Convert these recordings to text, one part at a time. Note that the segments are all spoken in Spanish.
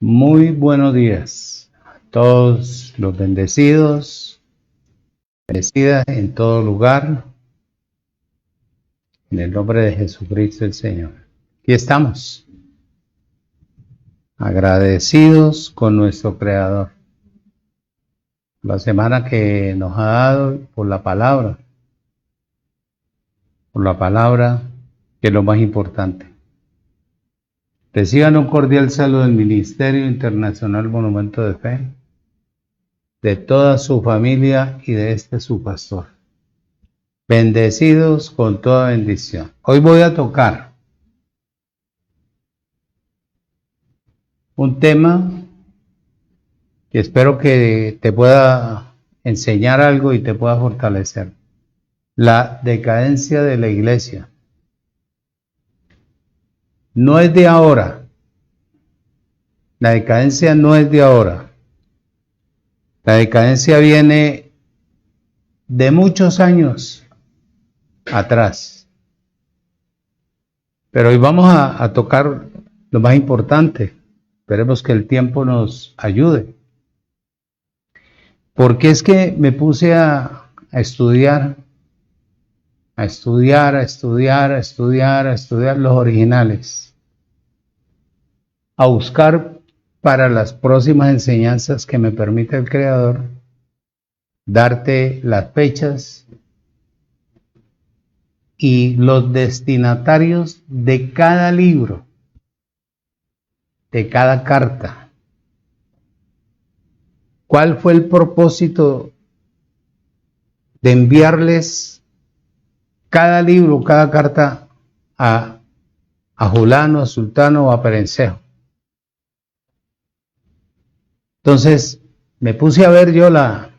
Muy buenos días a todos los bendecidos, bendecidas en todo lugar, en el nombre de Jesucristo el Señor. Aquí estamos, agradecidos con nuestro Creador. La semana que nos ha dado por la palabra que es lo más importante. Reciban un cordial saludo del Ministerio Internacional Monumento de Fe, de toda su familia y de su pastor. Bendecidos con toda bendición. Hoy voy a tocar un tema que espero que te pueda enseñar algo y te pueda fortalecer. La decadencia de la iglesia. No es de ahora. La decadencia no es de ahora. La decadencia viene de muchos años atrás. Pero hoy vamos a tocar lo más importante. Esperemos que el tiempo nos ayude. Porque es que me puse a estudiar los originales, a buscar para las próximas enseñanzas que me permite el Creador, darte las fechas y los destinatarios de cada libro, de cada carta. ¿Cuál fue el propósito de enviarles cada libro, cada carta a Julano, a Sultano o a Perencejo? Entonces me puse a ver yo la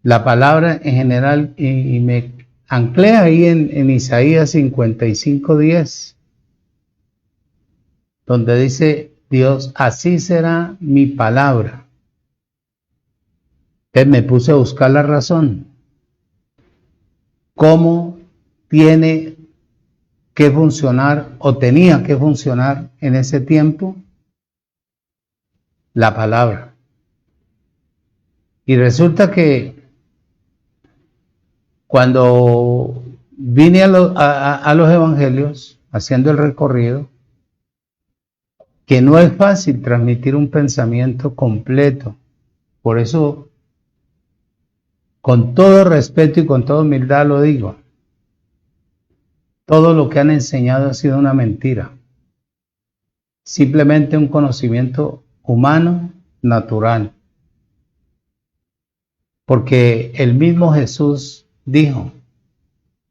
palabra en general y me anclé ahí en Isaías 55:10, donde dice Dios: así será mi palabra. Entonces me puse a buscar la razón. ¿Cómo tiene que funcionar o tenía que funcionar en ese tiempo la palabra? Y resulta que cuando vine a los evangelios, haciendo el recorrido, que no es fácil transmitir un pensamiento completo. Por eso, con todo respeto y con toda humildad lo digo, todo lo que han enseñado ha sido una mentira. Simplemente un conocimiento humano, natural. Porque el mismo Jesús dijo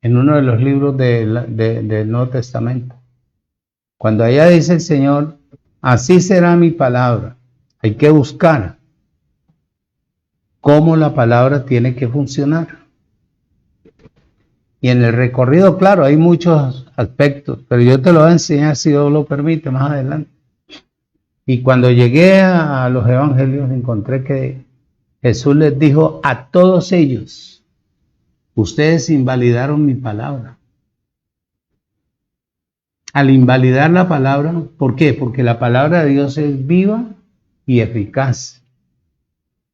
en uno de los libros del Nuevo Testamento, cuando allá dice el Señor: así será mi palabra, hay que buscar cómo la palabra tiene que funcionar. Y en el recorrido, claro, hay muchos aspectos, pero yo te lo voy a enseñar, si Dios lo permite, más adelante. Y cuando llegué a los evangelios, encontré que Jesús les dijo a todos ellos: ustedes invalidaron mi palabra. Al invalidar la palabra, ¿por qué? Porque la palabra de Dios es viva y eficaz.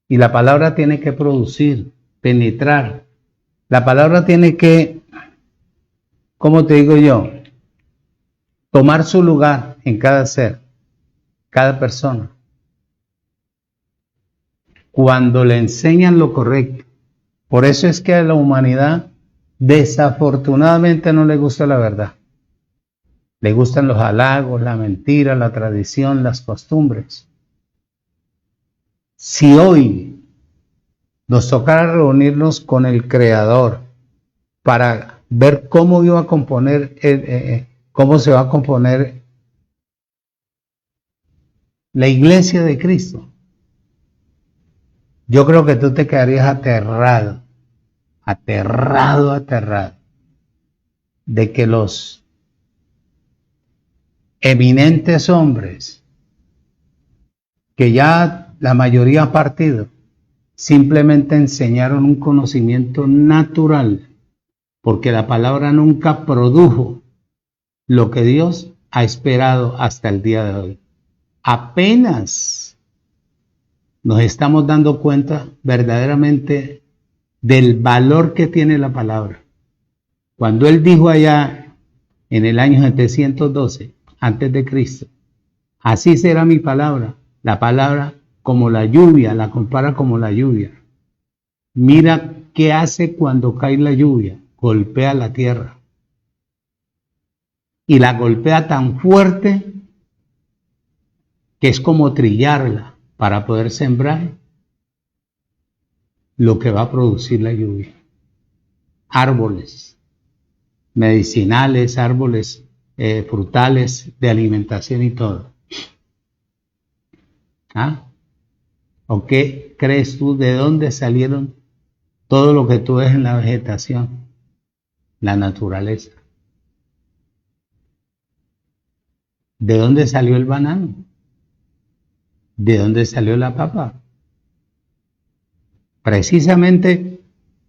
Y la palabra tiene que producir, penetrar. La palabra tiene que, ¿cómo te digo yo?, tomar su lugar en cada ser, cada persona. Cuando le enseñan lo correcto. Por eso es que a la humanidad desafortunadamente no le gusta la verdad. Le gustan los halagos, la mentira, la tradición, las costumbres. Si hoy nos tocara reunirnos con el Creador para ver cómo iba a componer, cómo se va a componer la iglesia de Cristo, yo creo que tú te quedarías aterrado de que los eminentes hombres, que ya la mayoría ha partido, simplemente enseñaron un conocimiento natural, porque la palabra nunca produjo lo que Dios ha esperado hasta el día de hoy. Apenas nos estamos dando cuenta verdaderamente del valor que tiene la palabra. Cuando él dijo allá en el año 712, antes de Cristo, así será mi palabra, la palabra como la lluvia, la compara como la lluvia. Mira qué hace cuando cae la lluvia, golpea la tierra. Y la golpea tan fuerte que es como trillarla para poder sembrar lo que va a producir la lluvia. Árboles medicinales, árboles frutales de alimentación y todo. ¿Ah? ¿O qué crees tú? ¿De dónde salieron todo lo que tú ves en la vegetación? La naturaleza. ¿De dónde salió el banano? ¿De dónde salió la papa? Precisamente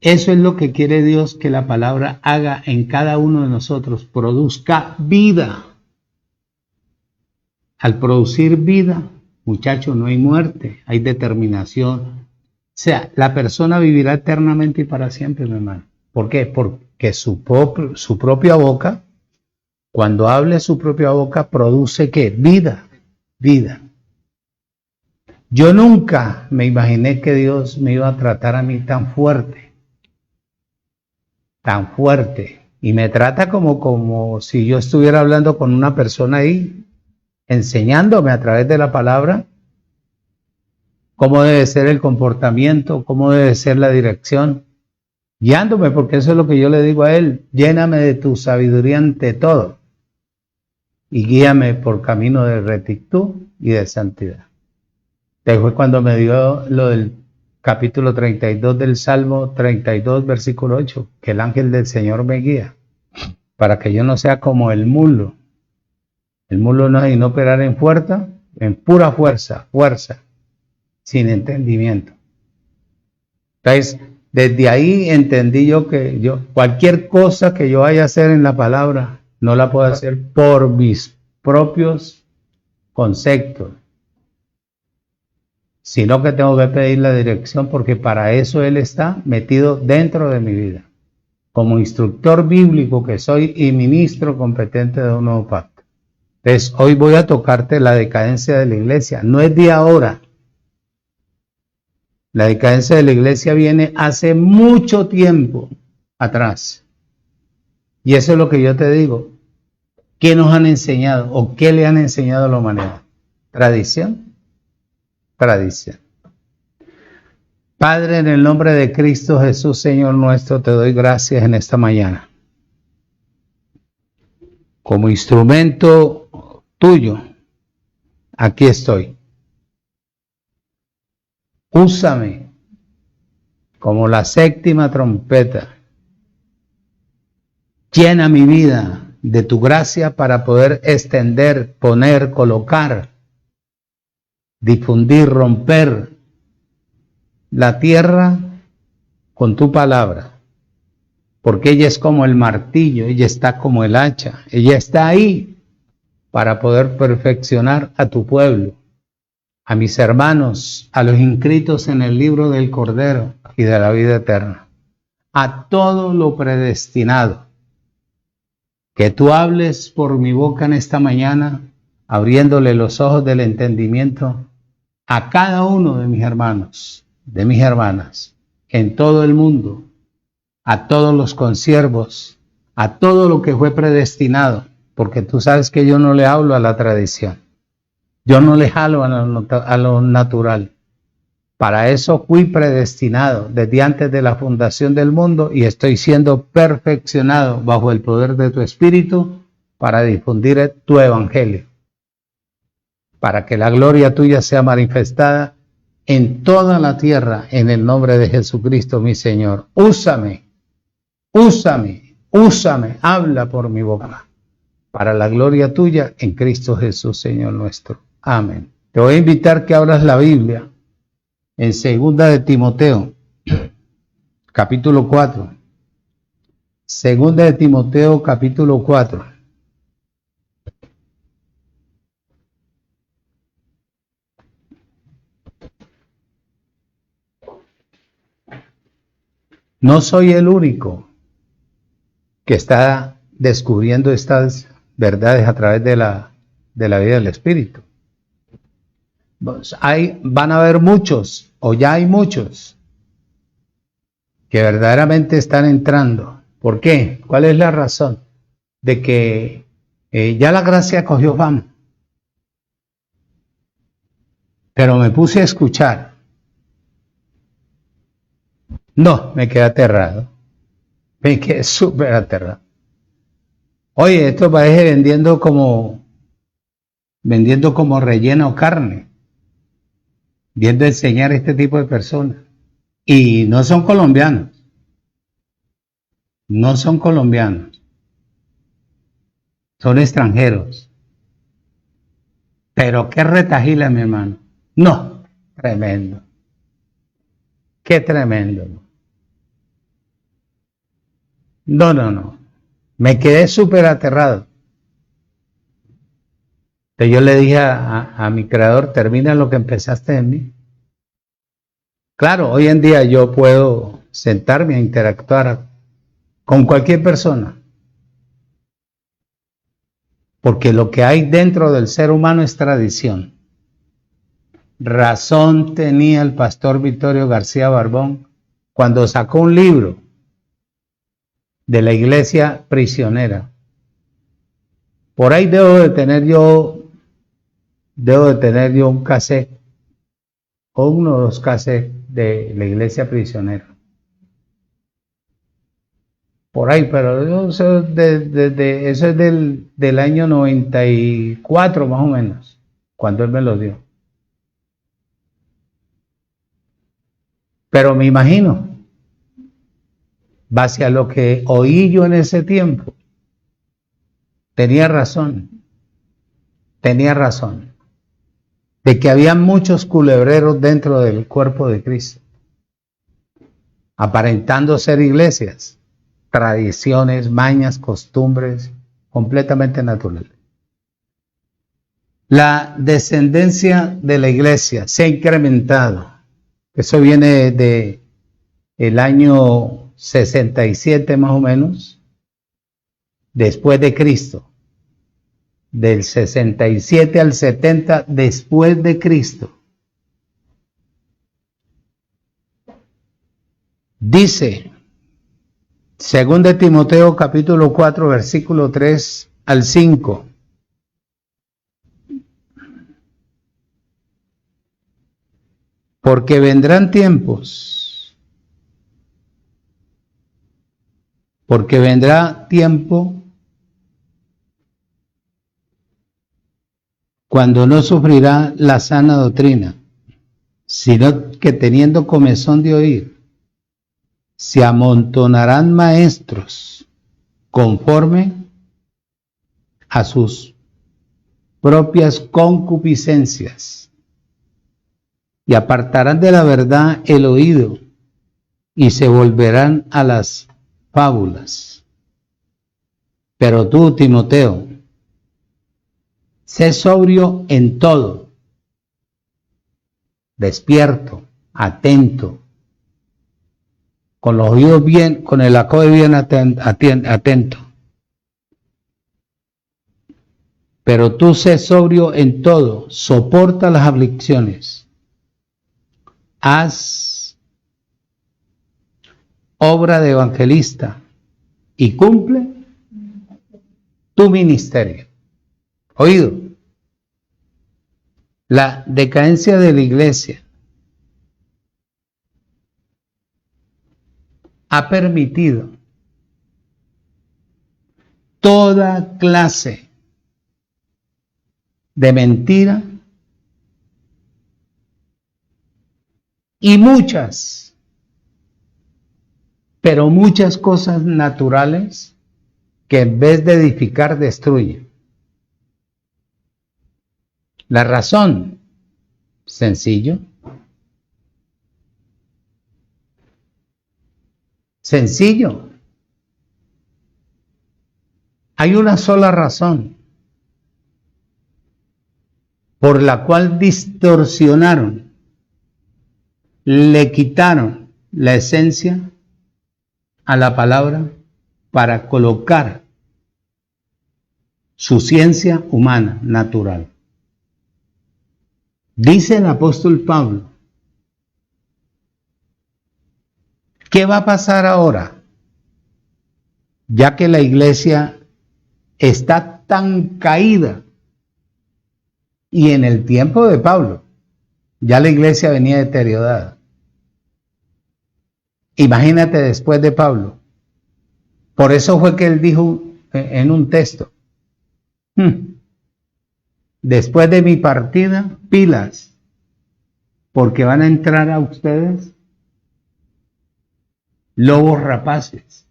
eso es lo que quiere Dios que la palabra haga en cada uno de nosotros, produzca vida. Al producir vida, muchachos, no hay muerte, hay determinación. O sea, la persona vivirá eternamente y para siempre, mi hermano. ¿Por qué? Porque su propia boca, cuando hable su propia boca, produce ¿qué? Vida, vida. Yo nunca me imaginé que Dios me iba a tratar a mí tan fuerte, y me trata como si yo estuviera hablando con una persona ahí, enseñándome a través de la palabra cómo debe ser el comportamiento, cómo debe ser la dirección, guiándome, porque eso es lo que yo le digo a él: lléname de tu sabiduría ante todo y guíame por camino de rectitud y de santidad. Fue cuando me dio lo del capítulo 32 del Salmo 32, versículo 8, que el ángel del Señor me guía, para que yo no sea como el mulo. El mulo no es no operar en pura fuerza, sin entendimiento. Entonces, desde ahí entendí yo que cualquier cosa que yo vaya a hacer en la palabra, no la puedo hacer por mis propios conceptos, sino que tengo que pedir la dirección, porque para eso Él está metido dentro de mi vida, como instructor bíblico que soy y ministro competente de un nuevo pacto. Entonces, hoy voy a tocarte la decadencia de la iglesia. No es de ahora. La decadencia de la iglesia viene hace mucho tiempo atrás. Y eso es lo que yo te digo. ¿Qué nos han enseñado o qué le han enseñado a la humanidad? ¿Tradición? Tradición. Padre, en el nombre de Cristo Jesús, Señor nuestro, te doy gracias en esta mañana. Como instrumento tuyo, aquí estoy. Úsame como la séptima trompeta. Llena mi vida de tu gracia para poder extender, poner, colocar, difundir, romper la tierra con tu palabra, porque ella es como el martillo, ella está como el hacha, ella está ahí para poder perfeccionar a tu pueblo, a mis hermanos, a los inscritos en el libro del Cordero y de la vida eterna, a todo lo predestinado. Que tú hables por mi boca en esta mañana, abriéndole los ojos del entendimiento a cada uno de mis hermanos, de mis hermanas, en todo el mundo, a todos los consiervos, a todo lo que fue predestinado, porque tú sabes que yo no le hablo a la tradición, yo no le jalo a lo natural. Para eso fui predestinado desde antes de la fundación del mundo y estoy siendo perfeccionado bajo el poder de tu Espíritu para difundir tu evangelio, para que la gloria tuya sea manifestada en toda la tierra, en el nombre de Jesucristo mi Señor. Úsame, habla por mi boca, para la gloria tuya en Cristo Jesús, Señor nuestro. Amén. Te voy a invitar que abras la Biblia en 2 de Timoteo, capítulo 4. 2 de Timoteo, capítulo 4. No soy el único que está descubriendo estas verdades a través de la vida del Espíritu. Van a haber muchos, o ya hay muchos, que verdaderamente están entrando. ¿Por qué? ¿Cuál es la razón? De que ya la gracia cogió fama. Pero me puse a escuchar. No, me quedé aterrado. Me quedé súper aterrado. Oye, esto parece vendiendo como relleno o carne. Viendo enseñar a este tipo de personas. Y no son colombianos. No son colombianos. Son extranjeros. Pero qué retajila, mi hermano. No, tremendo. Qué tremendo. No. Me quedé súper aterrado. Entonces yo le dije a mi creador, termina lo que empezaste en mí. Claro, hoy en día yo puedo sentarme a interactuar con cualquier persona. Porque lo que hay dentro del ser humano es tradición. Razón tenía el pastor Vittorio García Barbón cuando sacó un libro de la iglesia prisionera. Por ahí debo de tener yo un cassette o uno o dos cassettes de la iglesia prisionera. Por ahí, pero eso es del año 94 más o menos, cuando él me lo dio. Pero me imagino, base a lo que oí yo en ese tiempo, tenía razón, de que había muchos culebreros dentro del cuerpo de Cristo, aparentando ser iglesias, tradiciones, mañas, costumbres, completamente naturales. La descendencia de la iglesia se ha incrementado. Eso viene de el año 67 más o menos, después de Cristo. Del 67 al 70 después de Cristo. Dice, según de Timoteo capítulo 4, versículo 3 al 5. Porque vendrá tiempo cuando no sufrirá la sana doctrina, sino que teniendo comezón de oír, se amontonarán maestros conforme a sus propias concupiscencias y apartarán de la verdad el oído y se volverán a las fábulas. Pero tú, Timoteo, sé sobrio en todo, despierto, atento, con los oídos bien, con el acople bien atento. Pero tú sé sobrio en todo, soporta las aflicciones, haz obra de evangelista y cumple tu ministerio. Oído, la decadencia de la iglesia ha permitido toda clase de mentira y muchas, pero muchas cosas naturales que en vez de edificar destruyen. La razón, sencillo. Sencillo. Hay una sola razón por la cual distorsionaron, le quitaron la esencia a la palabra para colocar su ciencia humana, natural. Dice el apóstol Pablo, ¿qué va a pasar ahora? Ya que la iglesia está tan caída, y en el tiempo de Pablo, ya la iglesia venía deteriorada. Imagínate después de Pablo. Por eso fue que él dijo en un texto, después de mi partida, pilas, porque van a entrar a ustedes lobos rapaces.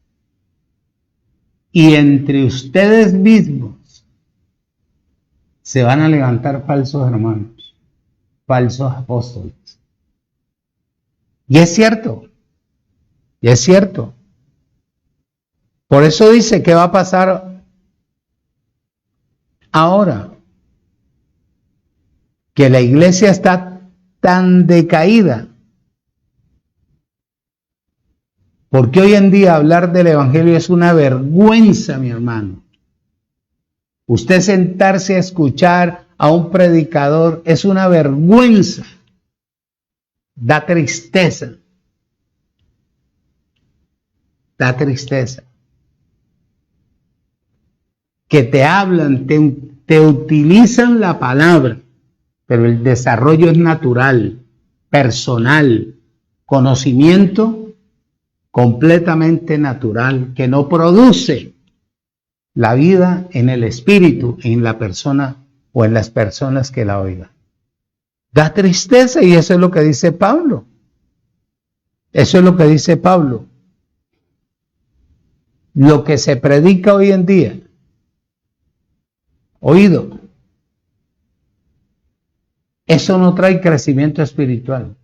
Y entre ustedes mismos se van a levantar falsos hermanos, falsos apóstoles. Y es cierto, y es cierto. Por eso dice que va a pasar ahora, que la iglesia está tan decaída. Porque hoy en día hablar del evangelio es una vergüenza, mi hermano. Usted sentarse a escuchar a un predicador es una vergüenza. Da tristeza. Da tristeza. Que te hablan, te utilizan la palabra, pero el desarrollo es natural, personal, conocimiento completamente natural, que no produce la vida en el espíritu, en la persona o en las personas que la oigan. Da tristeza, y eso es lo que dice Pablo. Eso es lo que dice Pablo. Lo que se predica hoy en día, oído, eso no trae crecimiento espiritual.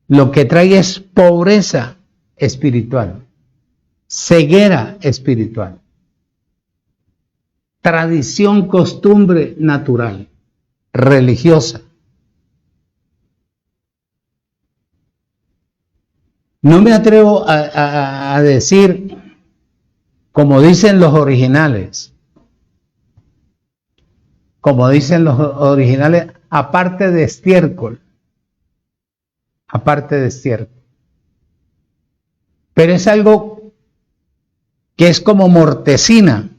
Lo que trae es pobreza espiritual, ceguera espiritual, tradición, costumbre natural, religiosa. No me atrevo a decir, como dicen los originales, aparte de estiércol. Aparte de estiércol. Pero es algo que es como mortecina.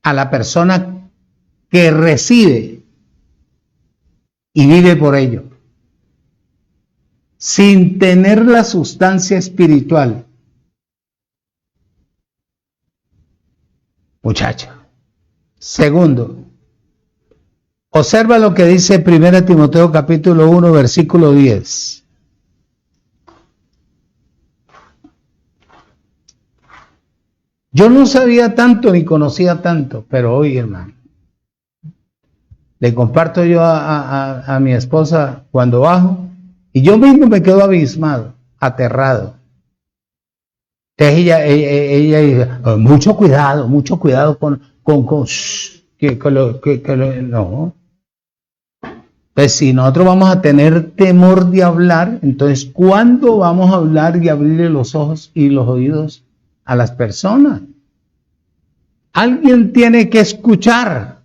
A la persona que recibe y vive por ello, sin tener la sustancia espiritual. Muchacho. Segundo, observa lo que dice 1 Timoteo capítulo 1, versículo 10. Yo no sabía tanto ni conocía tanto, pero hoy, hermano, le comparto yo a mi esposa cuando bajo, y yo mismo me quedo abismado, aterrado. Entonces ella dice, mucho cuidado no. Pues si nosotros vamos a tener temor de hablar, entonces ¿cuándo vamos a hablar y abrirle los ojos y los oídos a las personas? Alguien tiene que escuchar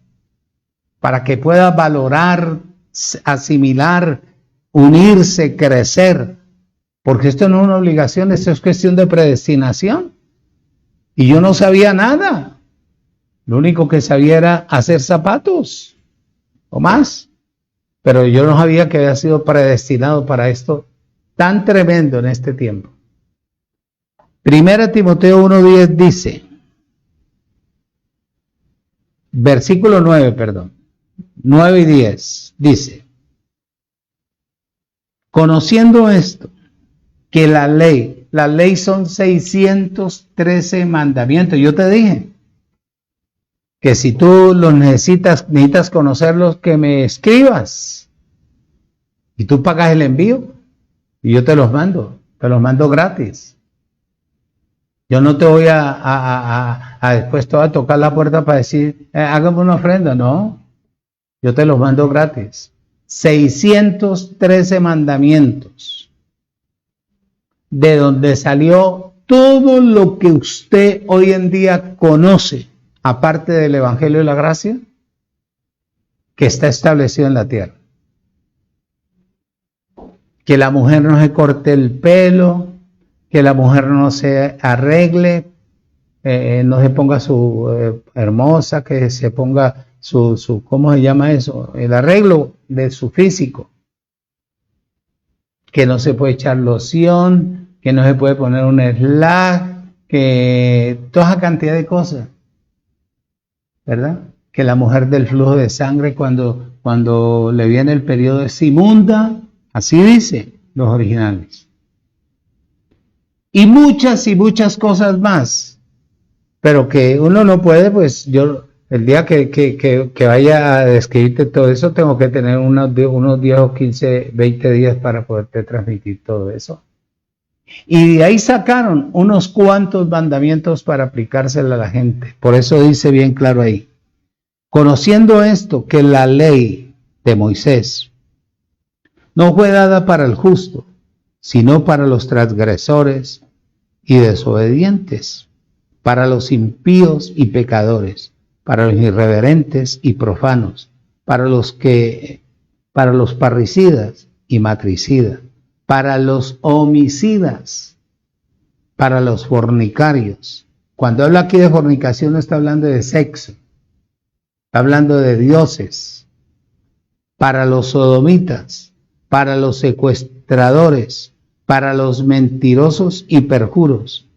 para que pueda valorar, asimilar, unirse, crecer. Porque esto no es una obligación, esto es cuestión de predestinación. Y yo no sabía nada. Lo único que sabía era hacer zapatos o más. Pero yo no sabía que había sido predestinado para esto tan tremendo en este tiempo. 1 Timoteo 1:10 dice, versículo 9, 9 y 10, dice, conociendo esto, que la ley son 613 mandamientos. Yo te dije que si tú los necesitas conocerlos, que me escribas y tú pagas el envío y yo te los mando gratis. Yo no te voy a después te voy a tocar la puerta para decir, hágame una ofrenda, no. Yo te los mando gratis. 613 mandamientos, de donde salió todo lo que usted hoy en día conoce, aparte del Evangelio de la Gracia, que está establecido en la tierra. Que la mujer no se corte el pelo, que la mujer no se arregle, no se ponga su hermosa, que se ponga su, ¿cómo se llama eso? El arreglo de su físico. Que no se puede echar loción, que no se puede poner un slack, que toda esa cantidad de cosas, ¿verdad? Que la mujer del flujo de sangre cuando le viene el periodo es inmunda, así dice los originales. Y muchas cosas más, pero que uno no puede, pues yo, el día que vaya a describirte todo eso, tengo que tener unos 10 o 15, 20 días para poderte transmitir todo eso. Y de ahí sacaron unos cuantos mandamientos para aplicárselo a la gente. Por eso dice bien claro ahí, conociendo esto, que la ley de Moisés no fue dada para el justo, sino para los transgresores y desobedientes, para los impíos y pecadores, para los irreverentes y profanos, para los parricidas y matricidas, para los homicidas, para los fornicarios. Cuando habla aquí de fornicación no está hablando de sexo, está hablando de dioses, para los sodomitas, para los secuestradores, para los mentirosos y perjuros,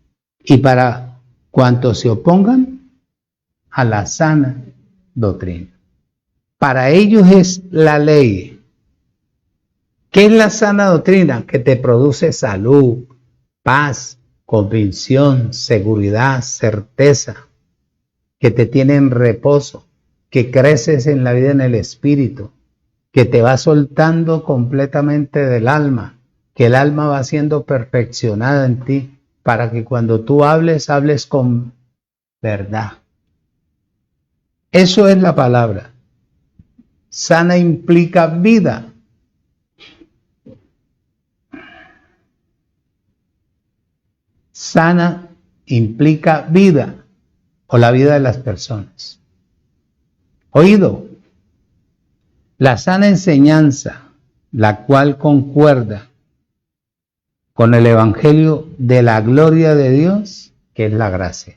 y para cuantos se opongan a la sana doctrina. Para ellos es la ley. ¿Qué es la sana doctrina? Que te produce salud, paz, convicción, seguridad, certeza, que te tiene en reposo, que creces en la vida en el espíritu, que te va soltando completamente del alma, que el alma va siendo perfeccionada en ti, para que cuando tú hables con verdad. Eso es la palabra. Sana implica vida. Sana implica vida, o la vida de las personas. Oído, la sana enseñanza, la cual concuerda con el evangelio de la gloria de Dios, que es la gracia.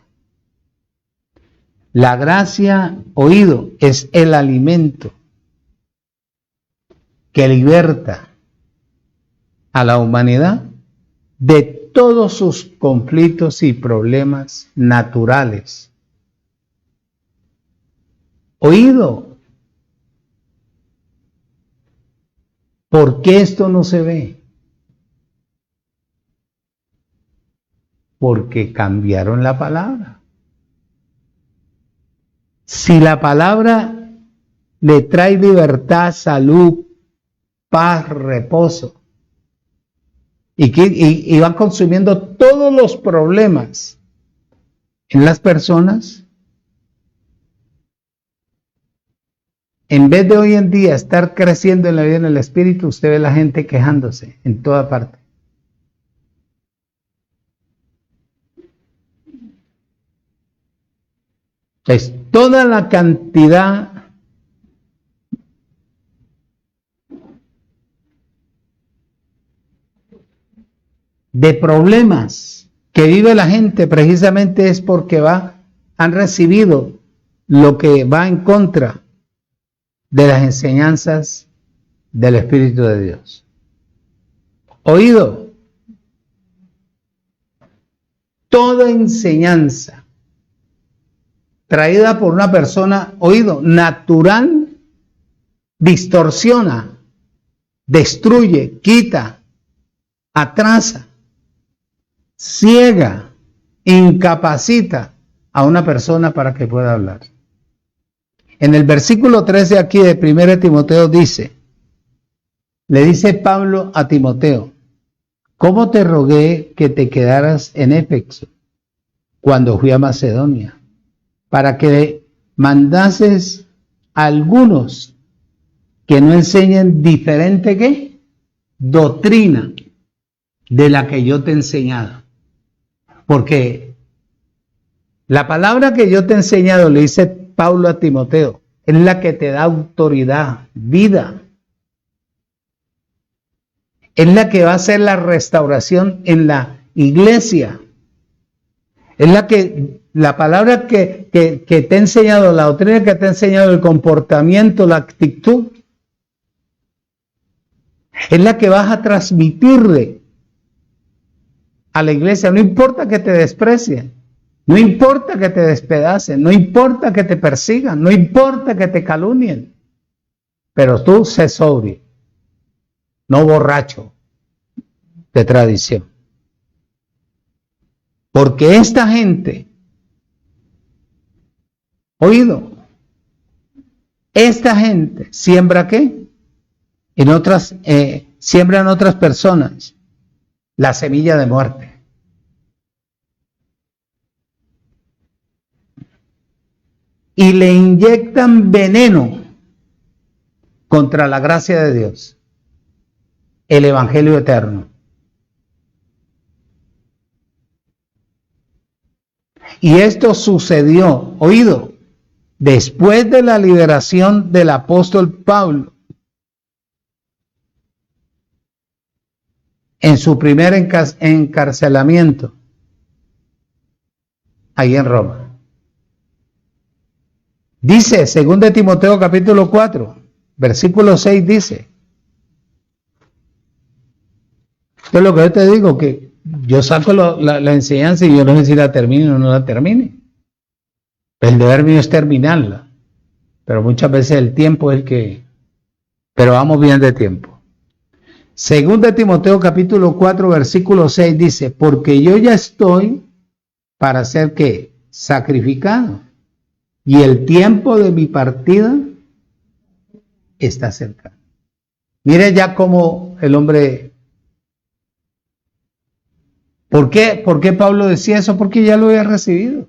La gracia, oído, es el alimento que liberta a la humanidad de todos sus conflictos y problemas naturales. Oído, ¿por qué esto no se ve? Porque cambiaron la palabra. Si la palabra le trae libertad, salud, paz, reposo, y van consumiendo todos los problemas en las personas, en vez de hoy en día estar creciendo en la vida en el espíritu, usted ve a la gente quejándose en toda parte. Entonces, toda la cantidad de problemas que vive la gente precisamente es porque han recibido lo que va en contra de las enseñanzas del Espíritu de Dios. Oído, toda enseñanza traída por una persona, oído, natural, distorsiona, destruye, quita, atrasa, ciega, incapacita a una persona para que pueda hablar. En el versículo 13 aquí de 1 Timoteo le dice Pablo a Timoteo, ¿cómo te rogué que te quedaras en Éfeso cuando fui a Macedonia? Para que mandases a algunos que no enseñen diferente ¿qué? Doctrina de la que yo te he enseñado. Porque la palabra que yo te he enseñado, le dice Pablo a Timoteo, es la que te da autoridad, vida. Es la que va a hacer la restauración en la iglesia. Es la palabra que te he enseñado, la doctrina que te he enseñado, el comportamiento, la actitud, es la que vas a transmitirle a la iglesia. No importa que te desprecien, no importa que te despedacen, no importa que te persigan, no importa que te calumnien, pero tú sé sobrio, no borracho de tradición. Porque esta gente, oído, esta gente siembra ¿qué? Siembra en otras personas la semilla de muerte. Y le inyectan veneno contra la gracia de Dios, el evangelio eterno. Y esto sucedió, oído, después de la liberación del apóstol Pablo en su primer encarcelamiento ahí en Roma. Dice, 2 Timoteo capítulo 4, versículo 6 dice, esto es lo que yo te digo, que yo saco la enseñanza y yo no sé si la termine o no la termine. El deber mío es terminarla, pero muchas veces el tiempo es el que... Pero vamos bien de tiempo. 2 Timoteo capítulo 4, versículo 6 dice, porque yo ya estoy para ser ¿qué? Sacrificado. Y el tiempo de mi partida está cerca. Mire ya cómo el hombre... ¿Por qué Pablo decía eso? Porque ya lo había recibido.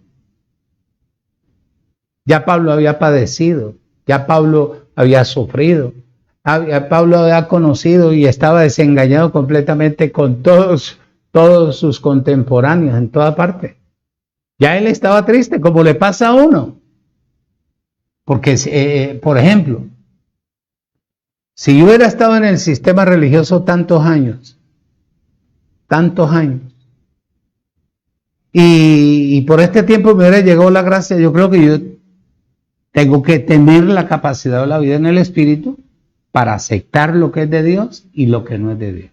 Ya Pablo había padecido. Ya Pablo había sufrido. Pablo había conocido y estaba desengañado completamente con todos sus contemporáneos en toda parte. Ya él estaba triste, como le pasa a uno. Porque, por ejemplo, si yo hubiera estado en el sistema religioso tantos años, y por este tiempo me hubiera llegado la gracia, yo creo que yo tengo que tener la capacidad de la vida en el Espíritu para aceptar lo que es de Dios y lo que no es de Dios.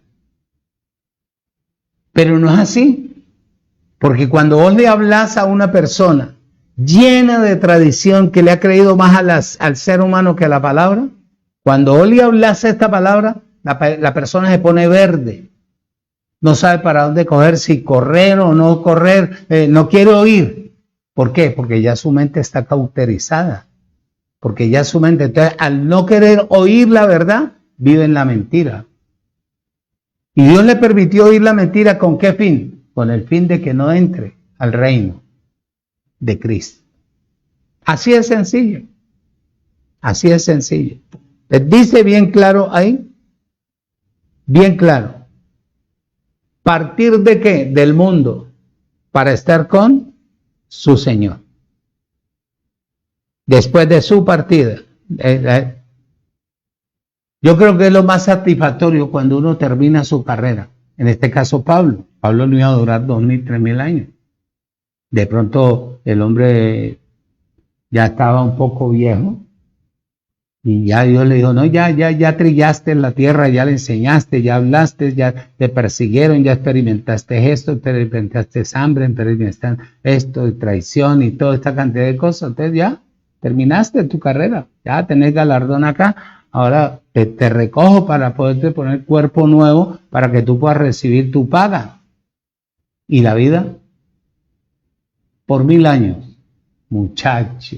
Pero no es así, porque cuando vos le hablas a una persona llena de tradición que le ha creído más al ser humano que a la palabra, cuando vos le hablas esta palabra, la persona se pone verde. No sabe para dónde coger, si correr o no correr, no quiere oír. ¿Por qué? Porque ya su mente está cauterizada. Porque ya su mente, entonces, al no querer oír la verdad, vive en la mentira. Y Dios le permitió oír la mentira, ¿con qué fin? Con el fin de que no entre al reino de Cristo. Así es sencillo. Así es sencillo. Les dice bien claro ahí, bien claro. ¿Partir de qué? Del mundo, para estar con su Señor. Después de su partida. Yo creo que es lo más satisfactorio cuando uno termina su carrera. En este caso Pablo. Pablo no iba a durar 2.000, 3.000 años. De pronto el hombre ya estaba un poco viejo. Y ya Dios le dijo, no, ya trillaste en la tierra, ya le enseñaste, ya hablaste, ya te persiguieron, ya experimentaste esto, experimentaste hambre, experimentaste esto, y traición y toda esta cantidad de cosas. Entonces ya terminaste tu carrera, ya tenés galardón acá. Ahora te recojo para poderte poner cuerpo nuevo para que tú puedas recibir tu paga. ¿Y la vida? Por 1000 años, muchacho.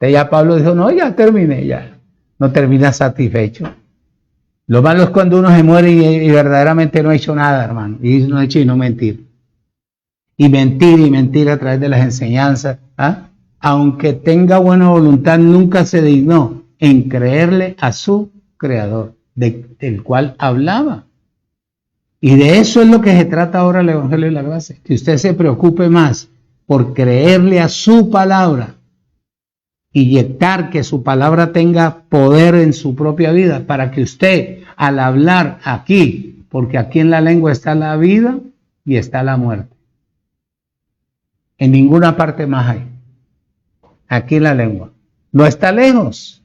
Ya Pablo dijo, no, ya terminé, ya. No termina satisfecho. Lo malo es cuando uno se muere y verdaderamente no ha hecho nada, hermano. Y no ha hecho y no mentir. Y mentir a través de las enseñanzas. ¿Ah? Aunque tenga buena voluntad, nunca se dignó en creerle a su creador, del cual hablaba. Y de eso es lo que se trata ahora el Evangelio de la Gracia, que usted se preocupe más por creerle a su palabra, inyectar que su palabra tenga poder en su propia vida, para que usted, al hablar aquí, porque aquí en la lengua está la vida y está la muerte, en ninguna parte más hay, aquí en la lengua, no está lejos.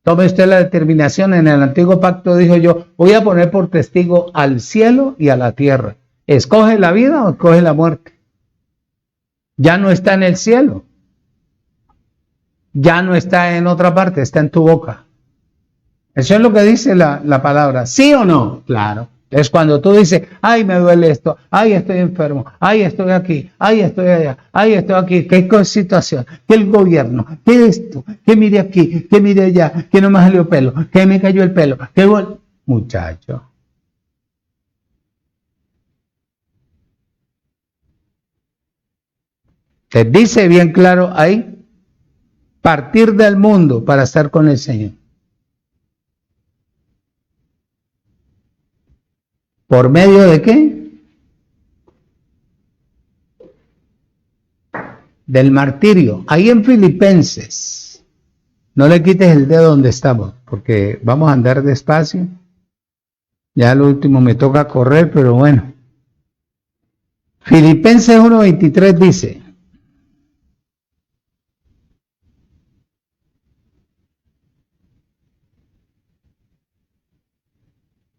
Tome usted la determinación. En el antiguo pacto dijo yo, voy a poner por testigo al cielo y a la tierra. ¿Escoge la vida o escoge la muerte? Ya no está en el cielo. Ya no está en otra parte, está en tu boca. Eso es lo que dice la palabra. ¿Sí o no? Claro. Es cuando tú dices, ay, me duele esto, ay, estoy enfermo, ay, estoy aquí, ay, estoy allá, ay, estoy aquí, qué situación, que el gobierno, que esto, que mire aquí, que mire allá, que no me salió pelo, que me cayó el pelo, que muchacho. Te dice bien claro ahí, partir del mundo para estar con el Señor. ¿Por medio de qué? Del martirio. Ahí en Filipenses. No le quites el dedo donde estamos, porque vamos a andar despacio. Ya al último me toca correr, pero bueno. Filipenses 1:23 dice: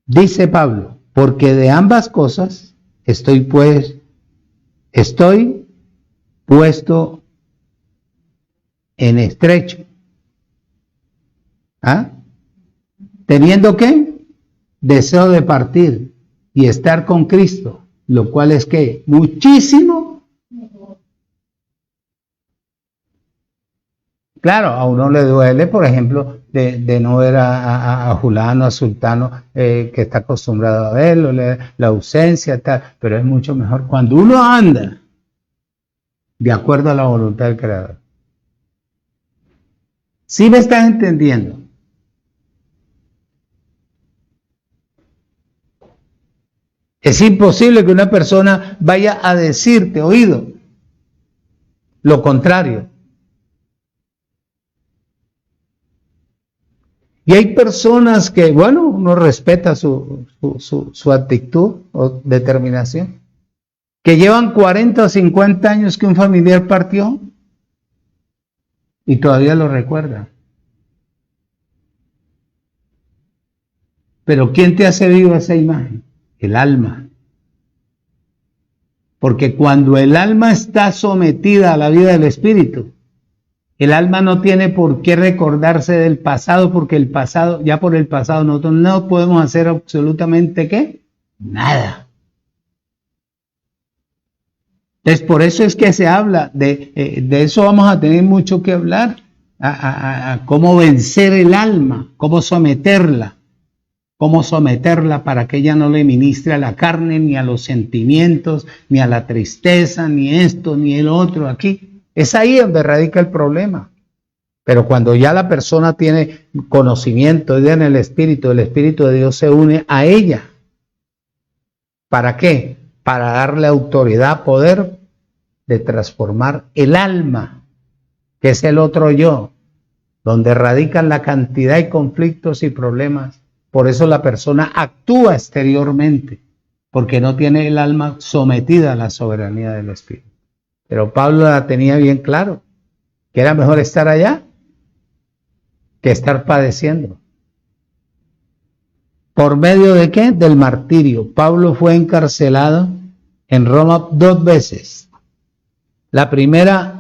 dice Pablo, porque de ambas cosas estoy puesto en estrecho. ¿Ah? ¿Teniendo qué? Deseo de partir y estar con Cristo, lo cual es que muchísimo. Claro, a uno le duele, por ejemplo, de no ver a Julano, a Sultano, que está acostumbrado a verlo, la ausencia, tal, pero es mucho mejor cuando uno anda de acuerdo a la voluntad del Creador. ¿Sí me estás entendiendo? Es imposible que una persona vaya a decirte, oído, lo contrario. Y hay personas que, bueno, uno respeta su actitud o determinación, que llevan 40 o 50 años que un familiar partió y todavía lo recuerda. Pero ¿quién te hace vivo esa imagen? El alma. Porque cuando el alma está sometida a la vida del espíritu, el alma no tiene por qué recordarse del pasado, porque el pasado, ya por el pasado nosotros no podemos hacer absolutamente ¿qué? Nada. Entonces por eso es que se habla, de eso vamos a tener mucho que hablar, a cómo vencer el alma, cómo someterla para que ella no le ministre a la carne, ni a los sentimientos, ni a la tristeza, ni esto, ni el otro aquí. Es ahí donde radica el problema. Pero cuando ya la persona tiene conocimiento en el Espíritu de Dios se une a ella. ¿Para qué? Para darle autoridad, poder de transformar el alma, que es el otro yo, donde radican la cantidad de conflictos y problemas. Por eso la persona actúa exteriormente, porque no tiene el alma sometida a la soberanía del Espíritu. Pero Pablo la tenía bien claro, que era mejor estar allá que estar padeciendo. ¿Por medio de qué? Del martirio. Pablo fue encarcelado en Roma 2 veces. La primera,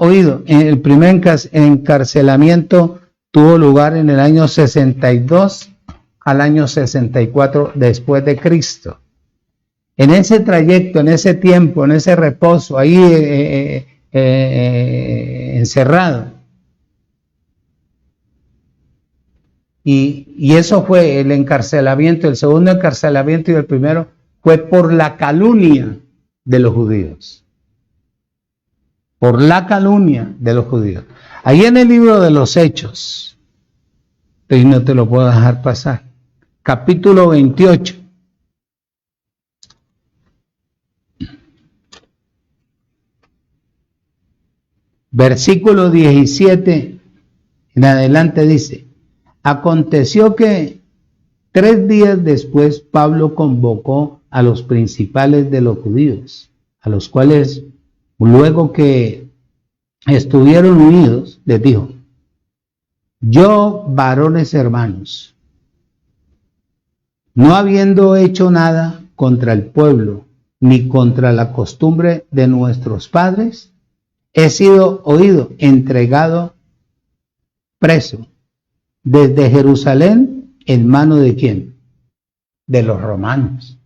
el primer encarcelamiento tuvo lugar en el año 62 al año 64 después de Cristo. En ese trayecto, en ese tiempo, en ese reposo, ahí encerrado. Y eso fue el encarcelamiento, el segundo encarcelamiento, y el primero fue por la calumnia de los judíos. Por la calumnia de los judíos. Ahí en el libro de los Hechos, Entonces no te lo puedo dejar pasar. Capítulo 28. Versículo 17 en adelante dice: aconteció que 3 días después Pablo convocó a los principales de los judíos, a los cuales luego que estuvieron unidos, les dijo: yo, varones hermanos, no habiendo hecho nada contra el pueblo, ni contra la costumbre de nuestros padres, he sido oído, entregado, preso, desde Jerusalén, en mano de ¿quién? De los romanos.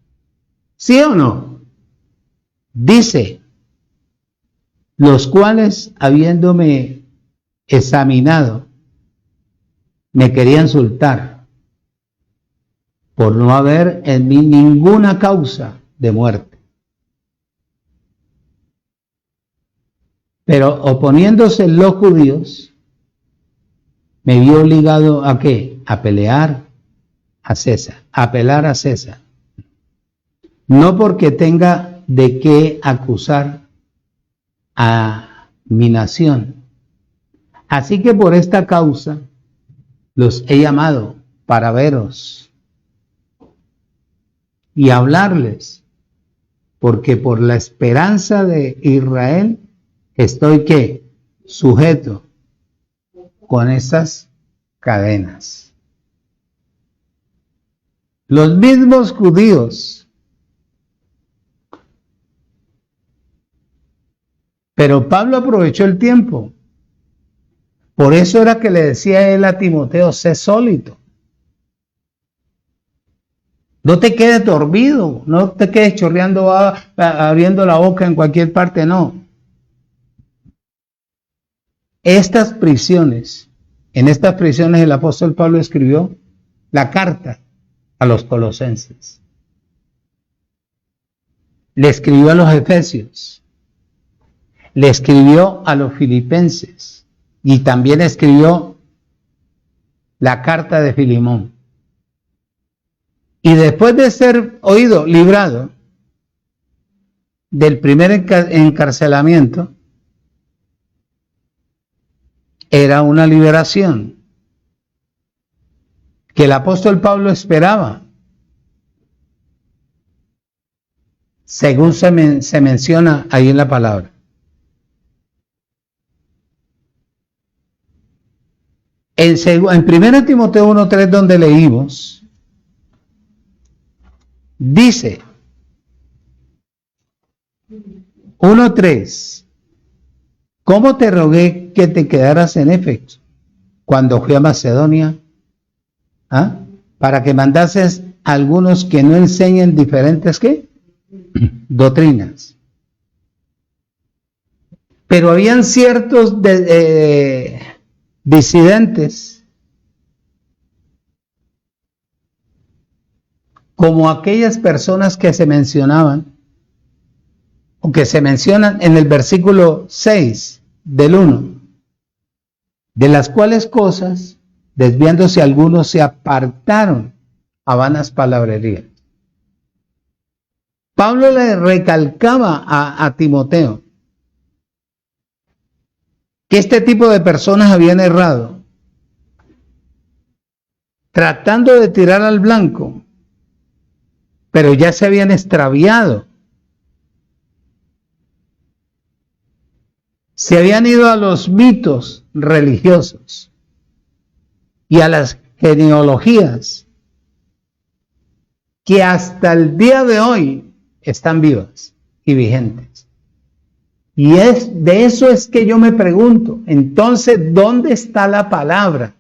¿Sí o no? Dice, los cuales, habiéndome examinado, me querían soltar, por no haber en mí ninguna causa de muerte. Pero oponiéndose los judíos, me vi obligado ¿a qué? A pelear a César, a apelar a César. No porque tenga de qué acusar a mi nación. Así que por esta causa los he llamado para veros y hablarles, porque por la esperanza de Israel estoy ¿qué? Sujeto con esas cadenas. Los mismos judíos, pero Pablo aprovechó el tiempo. Por eso era que le decía él a Timoteo: sé sólido. No te quedes dormido, no te quedes chorreando, abriendo la boca en cualquier parte, no. En estas prisiones el apóstol Pablo escribió la carta a los colosenses. Le escribió a los efesios. Le escribió a los filipenses. Y también escribió la carta de Filemón. Y después de ser oído, librado del primer encarcelamiento, era una liberación que el apóstol Pablo esperaba, según se menciona ahí en la palabra. En 1 Timoteo 1:3, donde leímos, dice 1:3: ¿cómo te rogué que te quedaras en Éfeso cuando fui a Macedonia? Para que mandases a algunos que no enseñen diferentes ¿qué? Doctrinas. Pero habían ciertos disidentes, como aquellas personas que se mencionaban, o que se mencionan en el versículo 6 del 1, de las cuales cosas, desviándose algunos, se apartaron a vanas palabrerías. Pablo le recalcaba a Timoteo que este tipo de personas habían errado, tratando de tirar al blanco, pero ya se habían extraviado. Se habían ido a los mitos religiosos y a las genealogías que hasta el día de hoy están vivas y vigentes. Y de eso es que yo me pregunto, entonces, ¿dónde está la palabra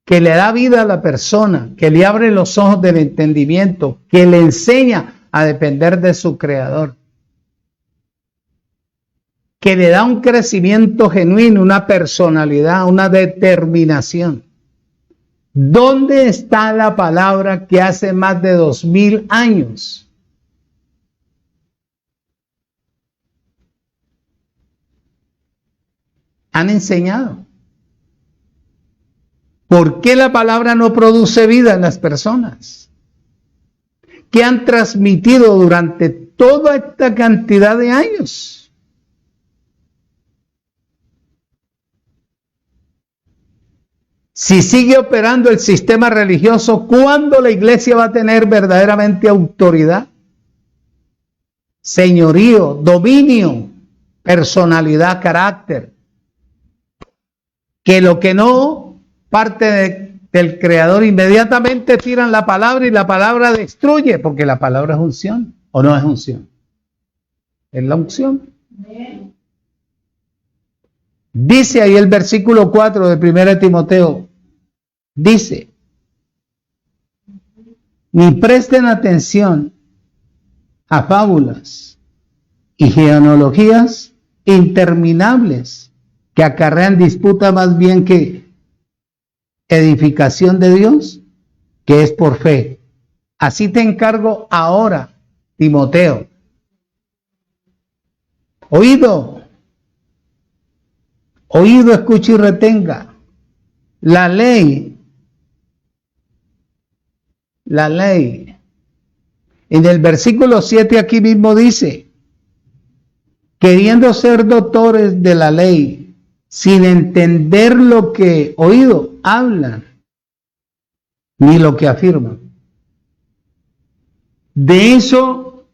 que le da vida a la persona, que le abre los ojos del entendimiento, que le enseña a depender de su Creador, que le da un crecimiento genuino, una personalidad, una determinación? ¿Dónde está la palabra que hace más de 2000 años han enseñado? ¿Por qué la palabra no produce vida en las personas que han transmitido durante toda esta cantidad de años? Si sigue operando el sistema religioso, ¿cuándo la iglesia va a tener verdaderamente autoridad, señorío, dominio, personalidad, carácter? Que lo que no parte del Creador, inmediatamente tiran la palabra y la palabra destruye, porque la palabra es unción, ¿o no es unción? Es la unción. Dice ahí el versículo 4 de 1 Timoteo, dice, ni presten atención a fábulas y genealogías interminables que acarrean disputa más bien que edificación de Dios, que es por fe. Así te encargo ahora, Timoteo. Oído, escucha y retenga. La ley. En el versículo 7 aquí mismo dice, queriendo ser doctores de la ley, sin entender lo que oído hablan, ni lo que afirman. De eso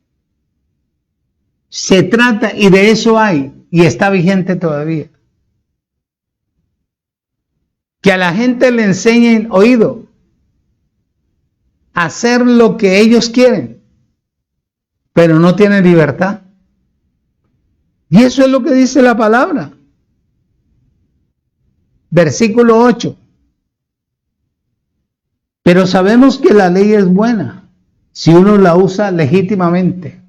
se trata y de eso hay, y está vigente todavía. Que a la gente le enseñen oído a hacer lo que ellos quieren, pero no tienen libertad. Y eso es lo que dice la palabra. Versículo 8. Pero sabemos que la ley es buena si uno la usa legítimamente.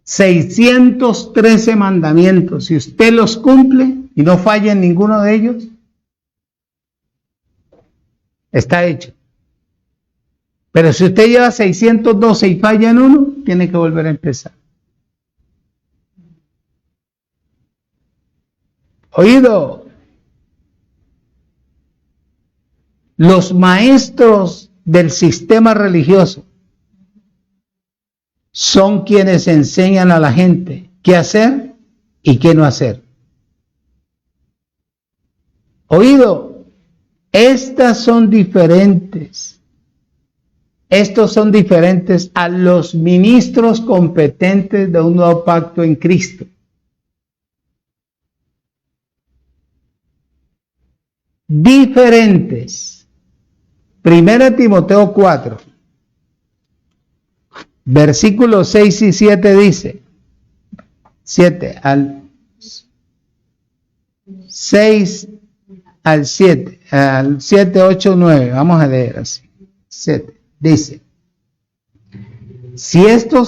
613 mandamientos. Si usted los cumple y no falla en ninguno de ellos, está hecho. Pero si usted lleva 612 y falla en uno, tiene que volver a empezar. Oído. Los maestros del sistema religioso son quienes enseñan a la gente qué hacer y qué no hacer. Oído, estas son diferentes. Estos son diferentes a los ministros competentes de un nuevo pacto en Cristo. Diferentes. 1 Timoteo 4, versículos 6 y 7 dice, 7 al 6 al 7, al 7, 8, 9, vamos a leer así. 7, dice, si esto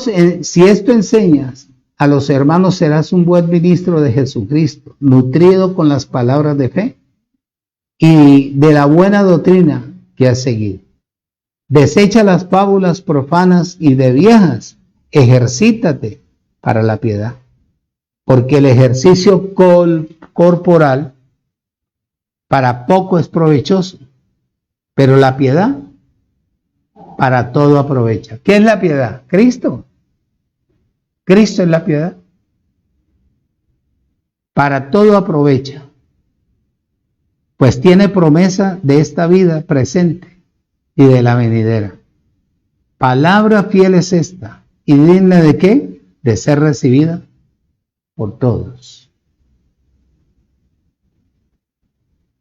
enseñas a los hermanos, serás un buen ministro de Jesucristo, nutrido con las palabras de fe y de la buena doctrina que has seguido. Desecha las fábulas profanas y de viejas, ejercítate para la piedad, porque el ejercicio corporal para poco es provechoso, pero la piedad para todo aprovecha. ¿Qué es la piedad? Cristo. Cristo es la piedad. Para todo aprovecha, pues tiene promesa de esta vida presente y de la venidera. Palabra fiel es esta, y digna de qué? De ser recibida por todos.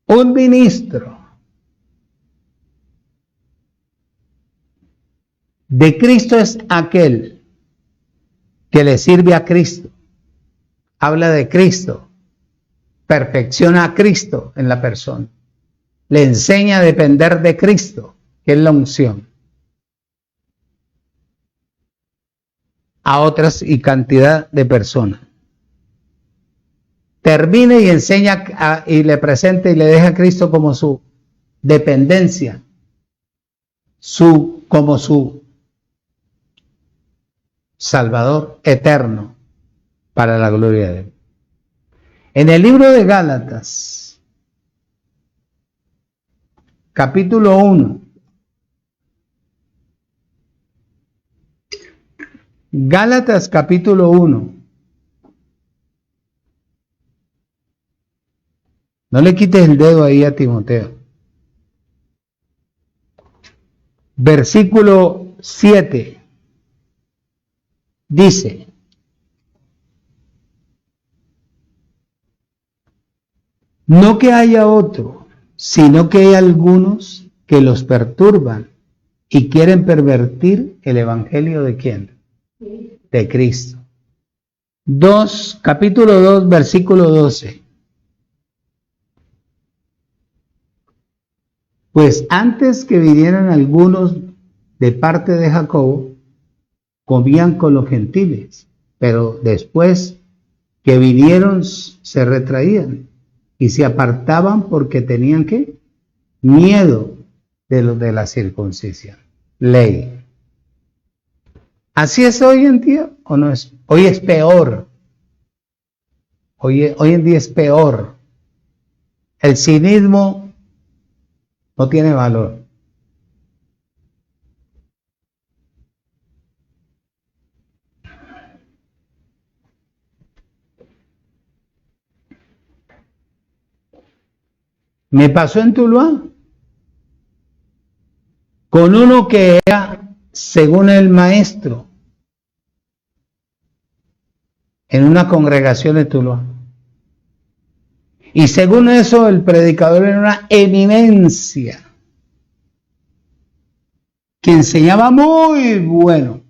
Un ministro de Cristo es aquel que le sirve a Cristo, habla de Cristo, perfecciona a Cristo en la persona, le enseña a depender de Cristo, que es la unción, a otras y cantidad de personas. Termine y enseña y le presenta y le deja a Cristo como su dependencia, como su Salvador eterno para la gloria de Dios. En el libro de Gálatas, capítulo 1. Gálatas capítulo 1. No le quites el dedo ahí a Timoteo. Versículo 7. Dice: no que haya otro, sino que hay algunos que los perturban y quieren pervertir el evangelio ¿de quién? De Cristo. Capítulo 2, versículo 12. Pues antes que vinieran algunos de parte de Jacobo, comían con los gentiles, pero después que vinieron se retraían y se apartaban porque tenían ¿qué? Miedo de los de la circuncisión, ley. ¿Así es hoy en día o no es? Hoy es peor. Hoy en día es peor. El cinismo no tiene valor. Me pasó en Tuluá con uno que era, según el maestro, en una congregación de Tuluá. Y según eso, el predicador era una eminencia, que enseñaba muy bueno.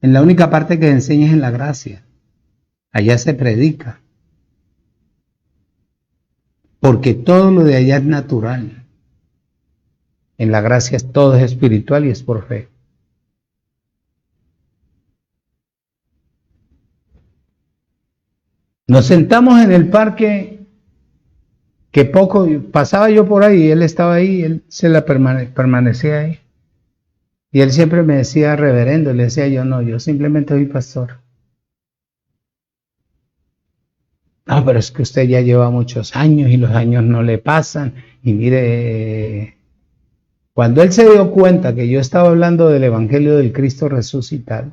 En la única parte que enseña es en la gracia. Allá se predica. Porque todo lo de allá es natural. En la gracia todo es espiritual y es por fe. Nos sentamos en el parque, que poco, pasaba yo por ahí, él estaba ahí, él se la permanecía ahí. Y él siempre me decía reverendo, le decía yo, no, yo simplemente soy pastor. No, pero es que usted ya lleva muchos años y los años no le pasan. Y mire, cuando él se dio cuenta que yo estaba hablando del Evangelio del Cristo resucitado,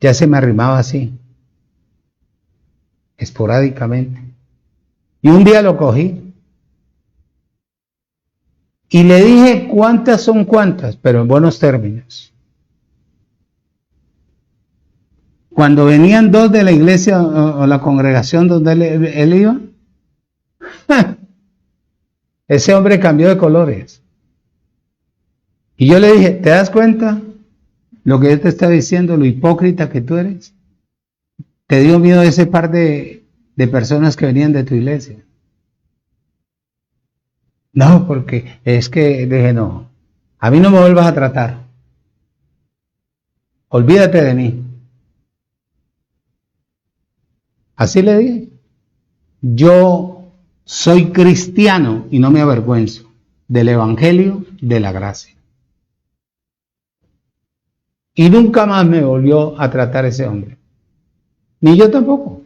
ya se me arrimaba así, esporádicamente. Y un día lo cogí y le dije cuántas son cuántas, pero en buenos términos. Cuando venían dos de la iglesia o la congregación donde él iba, ese hombre cambió de colores. Y yo le dije, ¿te das cuenta lo que yo te está diciendo, lo hipócrita que tú eres? Te dio miedo ese par de personas que venían de tu iglesia. No, porque es que dije, no, a mí no me vuelvas a tratar. Olvídate de mí. Así le dije. Yo soy cristiano y no me avergüenzo del Evangelio de la gracia. Y nunca más me volvió a tratar ese hombre. Ni yo tampoco.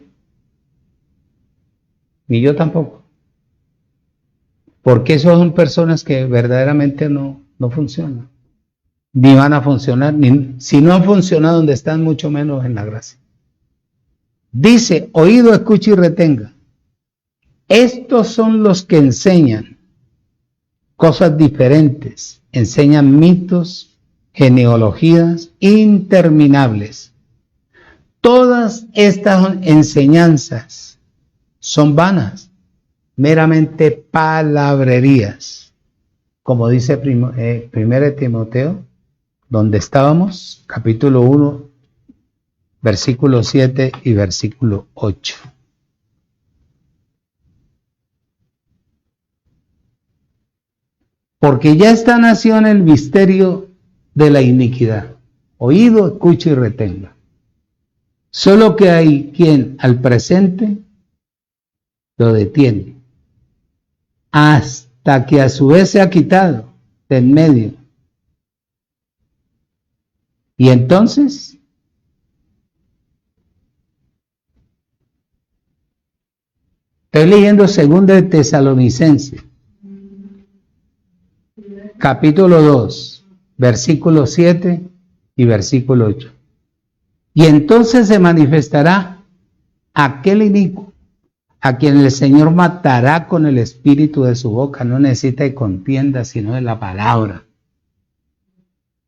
Ni yo tampoco. Porque esos son personas que verdaderamente no funcionan. Ni van a funcionar. Si no han funcionado donde están, mucho menos en la gracia. Dice, oído, escuche y retenga. Estos son los que enseñan cosas diferentes. Enseñan mitos, genealogías interminables. Todas estas enseñanzas son vanas, meramente palabrerías. Como dice 1 Timoteo, donde estábamos, capítulo 1, versículo 7 y versículo 8. Porque ya está nació en el misterio de la iniquidad. Oído, escucha y retenga. Solo que hay quien al presente lo detiene, hasta que a su vez se ha quitado de en medio. Y entonces estoy leyendo 2 de Tesalonicenses, capítulo 2, versículo 7 y versículo 8. Y entonces se manifestará aquel inicuo, a quien el Señor matará con el espíritu de su boca. No necesita de contienda, sino de la palabra,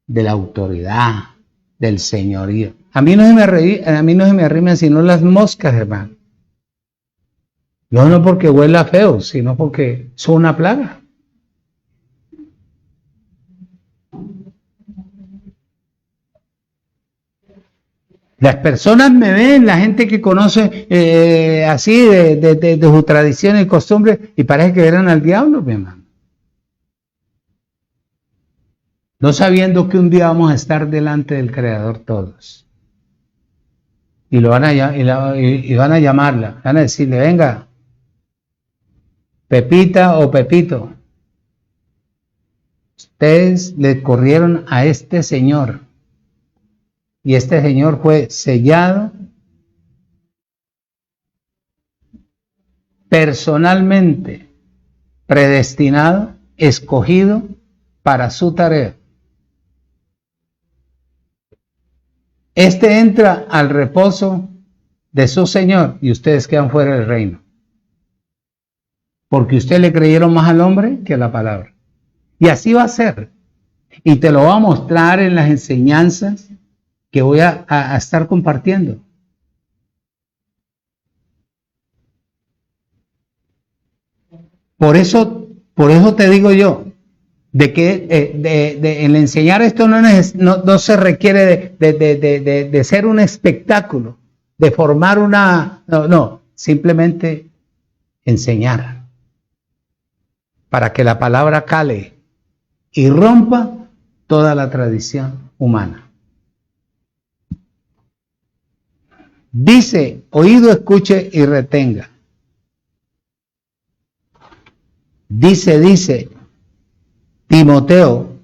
de la autoridad, del señorío. A mí no se me arriman sino las moscas, hermano. No porque huela feo, sino porque son una plaga. Las personas me ven, la gente que conoce así de su tradición y costumbre, y parece que verán al diablo, mi hermano. No sabiendo que un día vamos a estar delante del Creador todos. Y lo van a llamarla, van a decirle, venga, Pepita o Pepito, ustedes le corrieron a este señor. Y este señor fue sellado personalmente, predestinado, escogido para su tarea. Este entra al reposo de su Señor y ustedes quedan fuera del reino. Porque ustedes le creyeron más al hombre que a la palabra. Y así va a ser. Y te lo voy a mostrar en las enseñanzas que voy a estar compartiendo. Por eso te digo yo, de que el enseñar esto no se requiere de ser un espectáculo, de formar no, simplemente enseñar, para que la palabra cale y rompa toda la tradición humana. Dice, oído escuche y retenga. Dice Timoteo,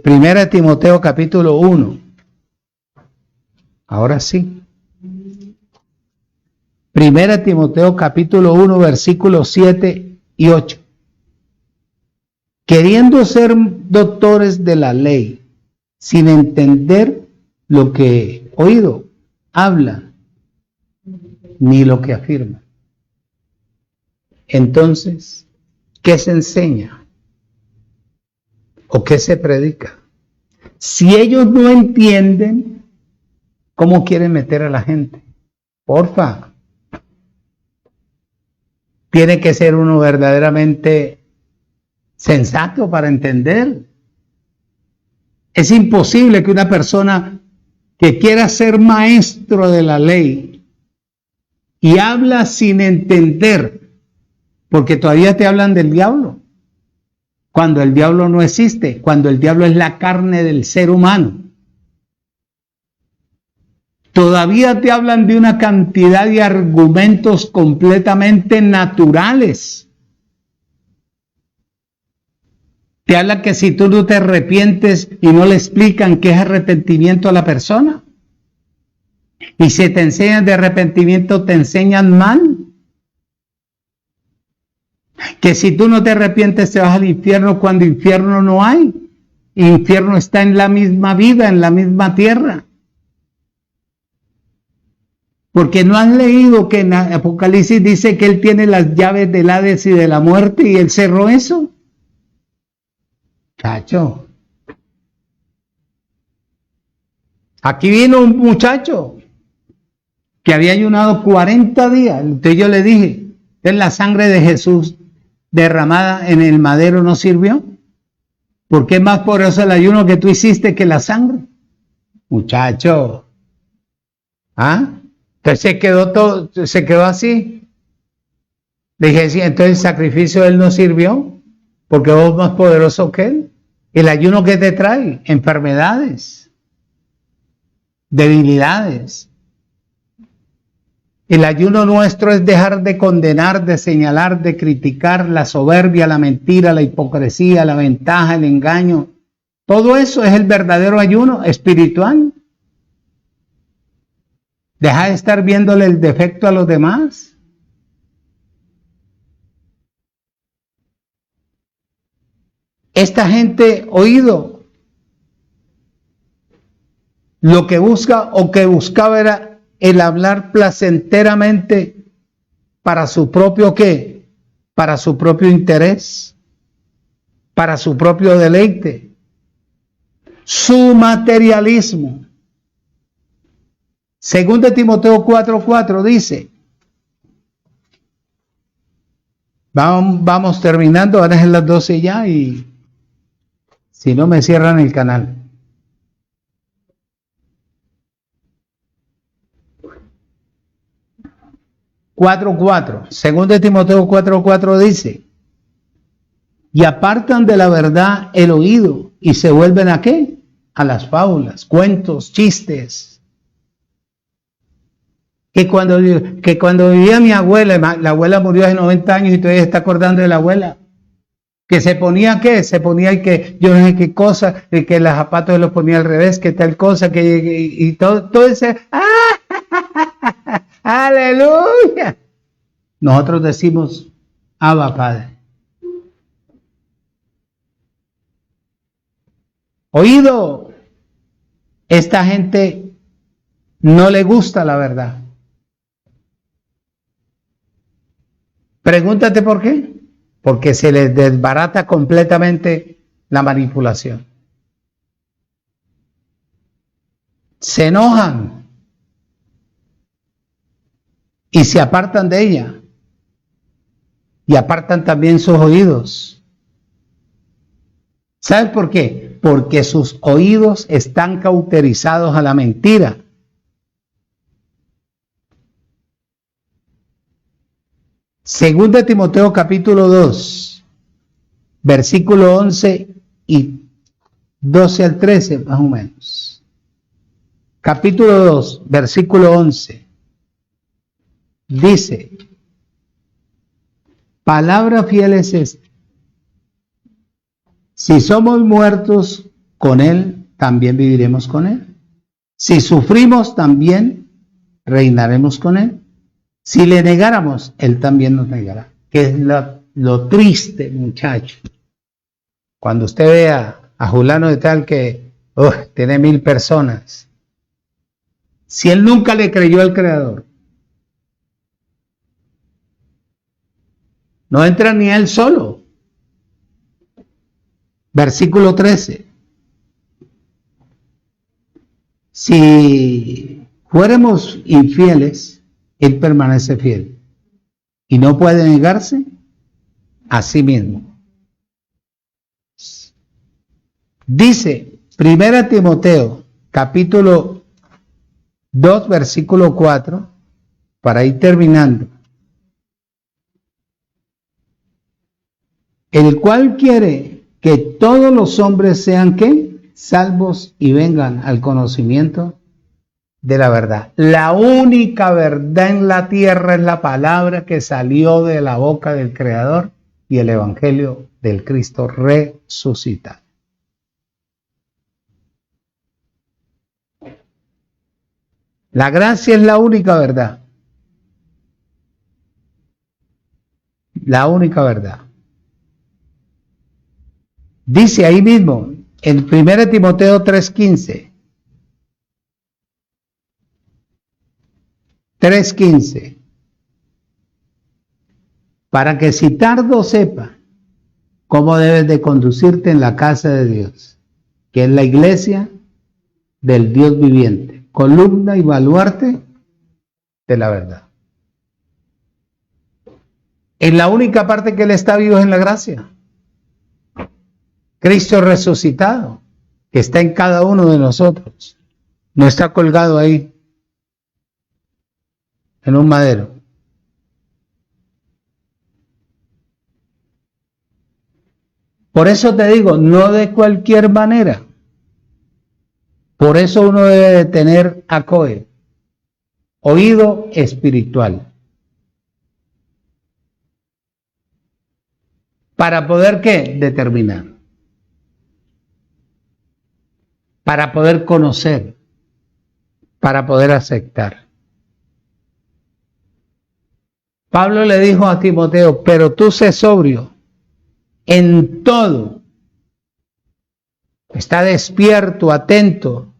primera Timoteo capítulo 1. Ahora sí. Primera Timoteo capítulo 1, versículos 7 y 8. Queriendo ser doctores de la ley, sin entender lo que oído, hablan, ni lo que afirma. Entonces, ¿qué se enseña? ¿O qué se predica? Si ellos no entienden, ¿cómo quieren meter a la gente? Porfa. Tiene que ser uno verdaderamente sensato para entender. Es imposible que una persona que quiera ser maestro de la ley y habla sin entender, porque todavía te hablan del diablo, cuando el diablo no existe, cuando el diablo es la carne del ser humano. Todavía te hablan de una cantidad de argumentos completamente naturales. Te habla que si tú no te arrepientes y no le explican qué es arrepentimiento a la persona, y si te enseñan de arrepentimiento, te enseñan mal. Que si tú no te arrepientes, te vas al infierno cuando infierno no hay. Infierno está en la misma vida, en la misma tierra. Porque no han leído que en Apocalipsis dice que Él tiene las llaves del Hades y de la muerte y Él cerró eso. Chacho. Aquí vino un muchacho que había ayunado 40 días. Entonces yo le dije, la sangre de Jesús derramada en el madero no sirvió. ¿Por qué es más poderoso el ayuno que tú hiciste que la sangre? Muchacho. ¿Ah? Entonces se quedó así. Le dije, sí, entonces el sacrificio de él no sirvió, porque vos más poderoso que él. El ayuno que te trae, enfermedades, debilidades. El ayuno nuestro es dejar de condenar, de señalar, de criticar la soberbia, la mentira, la hipocresía, la ventaja, el engaño. Todo eso es el verdadero ayuno espiritual. Deja de estar viéndole el defecto a los demás. Esta gente, oído, lo que busca o que buscaba era el hablar placenteramente para su propio ¿qué? Para su propio interés, para su propio deleite, su materialismo. Según de Timoteo 4:4 dice, vamos terminando, ahora es las 12 ya y si no me cierran el canal. Según de Timoteo 4:4 dice, y apartan de la verdad el oído y se vuelven ¿a qué? A las fábulas, cuentos, chistes. Que cuando vivía mi abuela, la abuela murió hace 90 años y todavía está acordando de la abuela. Que se ponía ¿qué? Se ponía que yo no sé qué cosa, que los zapatos se los ponía al revés, que tal cosa, y todo ese ¡ah! ¡Aleluya! Nosotros decimos, Abba Padre. Oído, esta gente no le gusta la verdad. Pregúntate por qué. Porque se les desbarata completamente la manipulación. Se enojan y se apartan de ella. Y apartan también sus oídos. ¿Sabes por qué? Porque sus oídos están cauterizados a la mentira. Según de Timoteo capítulo 2, versículo 11 y 12 al 13, más o menos. Capítulo 2, versículo 11. Dice, palabra fiel es esta. Si somos muertos con Él, también viviremos con Él. Si sufrimos, también reinaremos con Él. Si le negáramos, Él también nos negará. Que es lo triste, muchacho. Cuando usted vea a Julano de tal que tiene 1000 personas. Si él nunca le creyó al Creador, no entra ni él solo. Versículo 13. Si fuéramos infieles, Él permanece fiel y no puede negarse a sí mismo. Dice 1 Timoteo capítulo 2 versículo 4, para ir terminando, el cual quiere que todos los hombres sean ¿qué? Salvos y vengan al conocimiento de la verdad. La única verdad en la tierra es la palabra que salió de la boca del Creador y el Evangelio del Cristo resucitado. La gracia es la única verdad. La única verdad. Dice ahí mismo, en 1 Timoteo 3:15. 3:15. Para que si tardo sepa cómo debes de conducirte en la casa de Dios, que es la iglesia del Dios viviente, columna y baluarte de la verdad. En la única parte que Él está vivo es en la gracia. Cristo resucitado, que está en cada uno de nosotros, no está colgado ahí en un madero. Por eso te digo, no de cualquier manera. Por eso uno debe de tener ACOE, oído espiritual. ¿Para poder qué? Determinar. Para poder conocer. Para poder aceptar. Pablo le dijo a Timoteo, pero tú sé sobrio en todo, Está despierto, atento.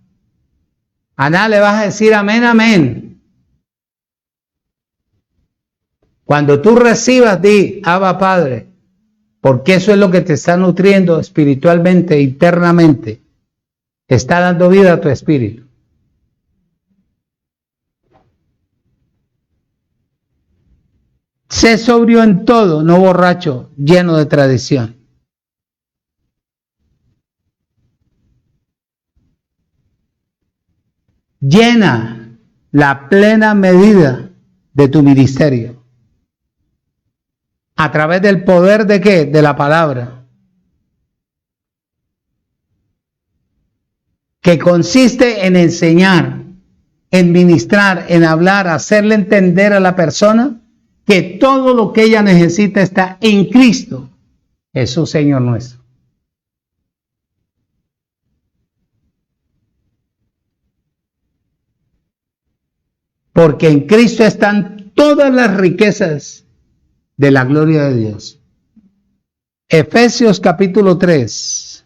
A nada le vas a decir amén, amén. Cuando tú recibas, di, Abba Padre, porque eso es lo que te está nutriendo espiritualmente, internamente. Está dando vida a tu espíritu. Sé sobrio en todo, no borracho, lleno de tradición. Llena la plena medida de tu ministerio. ¿A través del poder de qué? De la palabra. Que consiste en enseñar, en ministrar, en hablar, hacerle entender a la persona que todo lo que ella necesita está en Cristo, Jesús Señor nuestro. Porque en Cristo están todas las riquezas de la gloria de Dios. Efesios capítulo 3.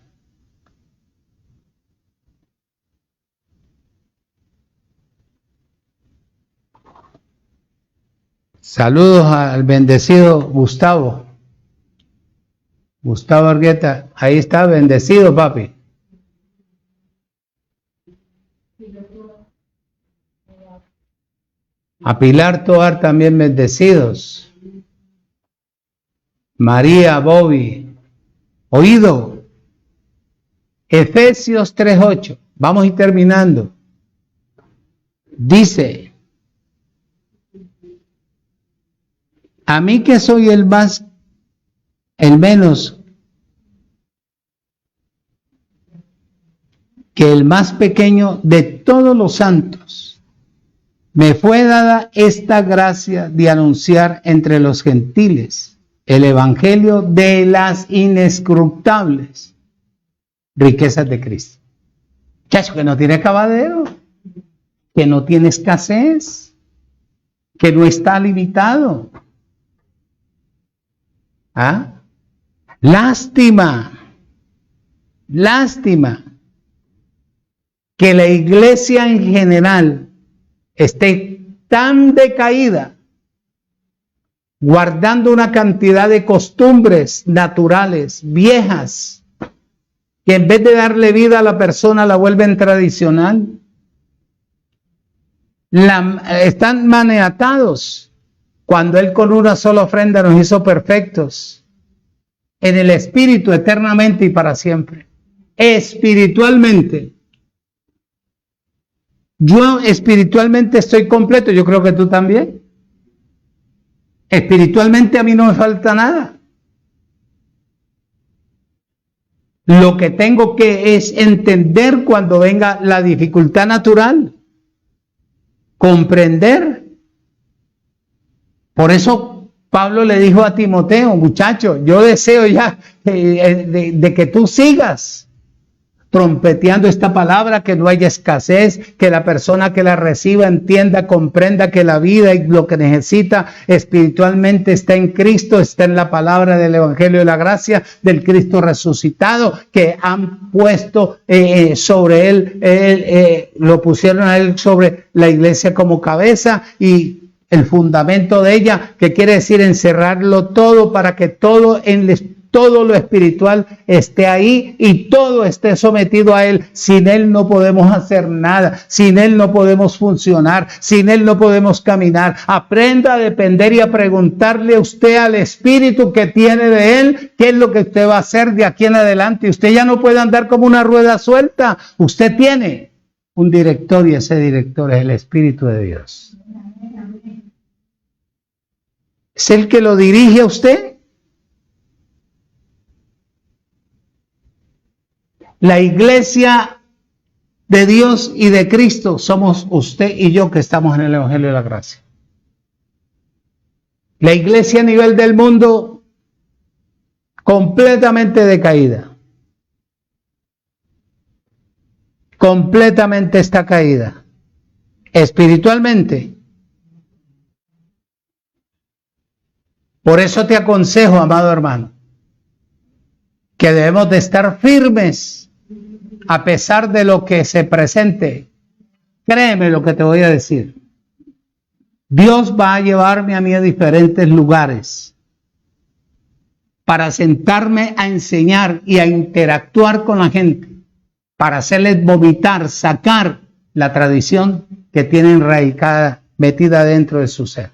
Saludos al bendecido Gustavo. Gustavo Argueta, ahí está, bendecido, papi. A Pilar Toar también bendecidos. María, Bobby, oído. Efesios 3:8, vamos a ir terminando. Dice, a mí que soy el menos que el más pequeño de todos los santos, me fue dada esta gracia de anunciar entre los gentiles el evangelio de las inescrutables riquezas de Cristo. Chacho, que no tiene acabadero, que no tiene escasez, que no está limitado. ¿Ah? Lástima que la iglesia en general esté tan decaída, guardando una cantidad de costumbres naturales, viejas, que en vez de darle vida a la persona la vuelven tradicional. Están maniatados cuando Él con una sola ofrenda nos hizo perfectos en el Espíritu eternamente y para siempre. Espiritualmente. Yo espiritualmente estoy completo, yo creo que tú también. Espiritualmente a mí no me falta nada. Lo que tengo que es entender cuando venga la dificultad natural. Comprender. Por eso Pablo le dijo a Timoteo, muchacho, yo deseo ya de que tú sigas trompeteando esta palabra, que no haya escasez, que la persona que la reciba entienda, comprenda que la vida y lo que necesita espiritualmente está en Cristo, está en la palabra del Evangelio de la gracia del Cristo resucitado, que han puesto sobre él, lo pusieron a él sobre la iglesia como cabeza y el fundamento de ella, que quiere decir encerrarlo todo para que todo lo espiritual esté ahí y todo esté sometido a Él. Sin Él no podemos hacer nada, sin Él no podemos funcionar, sin Él no podemos caminar. Aprenda a depender y a preguntarle a usted al Espíritu que tiene de Él, qué es lo que usted va a hacer de aquí en adelante. Usted ya no puede andar como una rueda suelta, usted tiene un director y ese director es el Espíritu de Dios. ¿Es el que lo dirige a usted? La iglesia de Dios y de Cristo somos usted y yo que estamos en el Evangelio de la Gracia. La iglesia a nivel del mundo completamente decaída. Completamente está caída. Espiritualmente. Por eso te aconsejo, amado hermano, que debemos de estar firmes a pesar de lo que se presente, créeme lo que te voy a decir. Dios va a llevarme a mí a diferentes lugares para sentarme a enseñar y a interactuar con la gente, para hacerles vomitar, sacar la tradición que tienen radicada, metida dentro de su ser.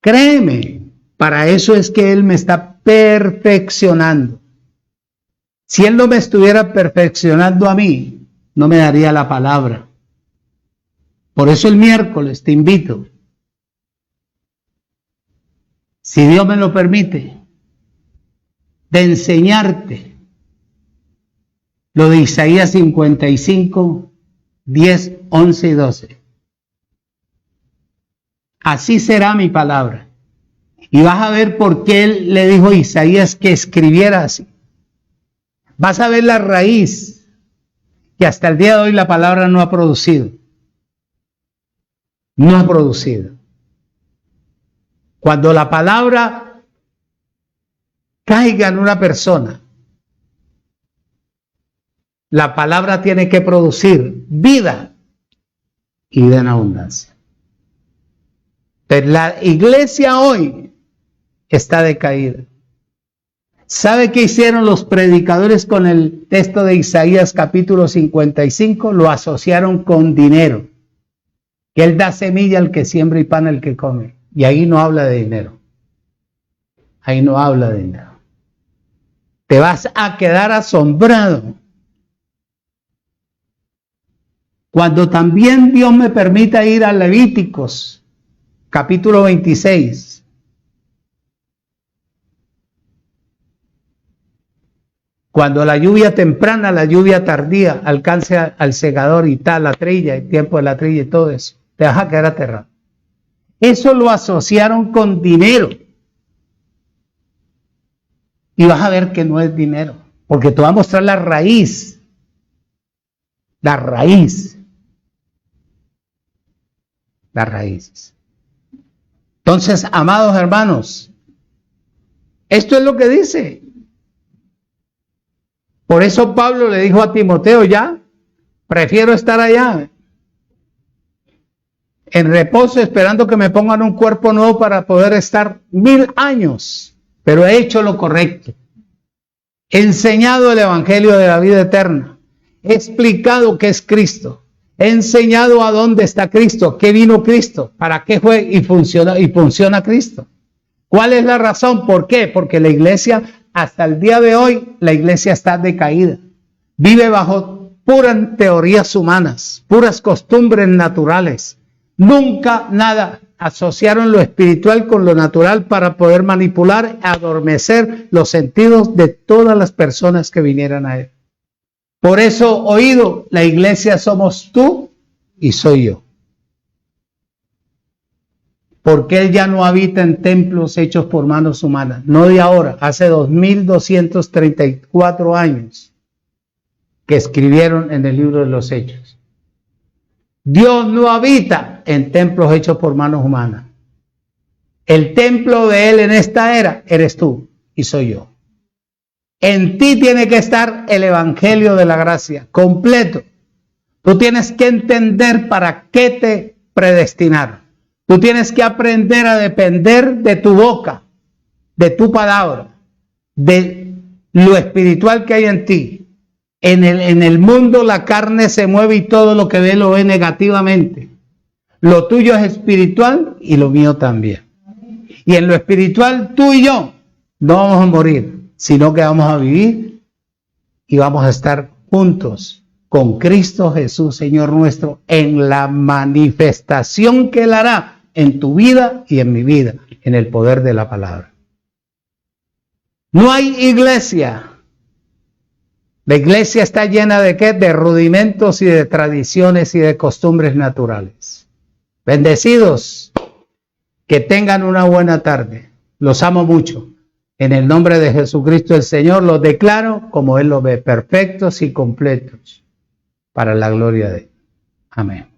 Créeme, para eso es que Él me está perfeccionando. Si Él no me estuviera perfeccionando a mí, no me daría la palabra. Por eso el miércoles te invito, si Dios me lo permite, de enseñarte lo de Isaías 55, 10, 11 y 12. Así será mi palabra. Y vas a ver por qué Él le dijo a Isaías que escribiera así. Vas a ver la raíz que hasta el día de hoy la palabra no ha producido. No ha producido. Cuando la palabra caiga en una persona, la palabra tiene que producir vida y vida en abundancia. Pero la iglesia hoy está decaída. ¿Sabe qué hicieron los predicadores con el texto de Isaías capítulo 55? Lo asociaron con dinero. Que Él da semilla al que siembra y pan al que come. Y ahí no habla de dinero. Ahí no habla de dinero. Te vas a quedar asombrado cuando también Dios me permita ir a Levíticos capítulo 26. Cuando la lluvia temprana, la lluvia tardía alcance al segador y tal, la trilla, el tiempo de la trilla y todo eso, te vas a quedar aterrado. Eso lo asociaron con dinero. Y vas a ver que no es dinero, porque te va a mostrar la raíz. La raíz. Las raíces. Entonces, amados hermanos, esto es lo que dice. Por eso Pablo le dijo a Timoteo, ya, prefiero estar allá, en reposo, esperando que me pongan un cuerpo nuevo para poder estar 1000 años, pero he hecho lo correcto. He enseñado el evangelio de la vida eterna. He explicado qué es Cristo. He enseñado a dónde está Cristo, qué vino Cristo, para qué fue y funciona Cristo. ¿Cuál es la razón? ¿Por qué? Porque la iglesia, hasta el día de hoy, la iglesia está decaída. Vive bajo puras teorías humanas, puras costumbres naturales. Nunca nada asociaron lo espiritual con lo natural para poder manipular, adormecer los sentidos de todas las personas que vinieran a Él. Por eso, oído, la iglesia somos tú y soy yo. Porque Él ya no habita en templos hechos por manos humanas. No de ahora, hace 2234 años que escribieron en el libro de los Hechos. Dios no habita en templos hechos por manos humanas. El templo de Él en esta era eres tú y soy yo. En ti tiene que estar el evangelio de la gracia completo. Tú tienes que entender para qué te predestinaron. Tú tienes que aprender a depender de tu boca, de tu palabra, de lo espiritual que hay en ti. En el mundo la carne se mueve y todo lo que ve lo ve negativamente. Lo tuyo es espiritual y lo mío también. Y en lo espiritual tú y yo no vamos a morir, sino que vamos a vivir y vamos a estar juntos con Cristo Jesús, Señor nuestro, en la manifestación que Él hará en tu vida y en mi vida, en el poder de la palabra. No hay iglesia. La iglesia está llena de ¿qué? De rudimentos y de tradiciones y de costumbres naturales. Bendecidos, que tengan una buena tarde. Los amo mucho. En el nombre de Jesucristo el Señor los declaro como Él los ve, perfectos y completos, para la gloria de Él. Amén.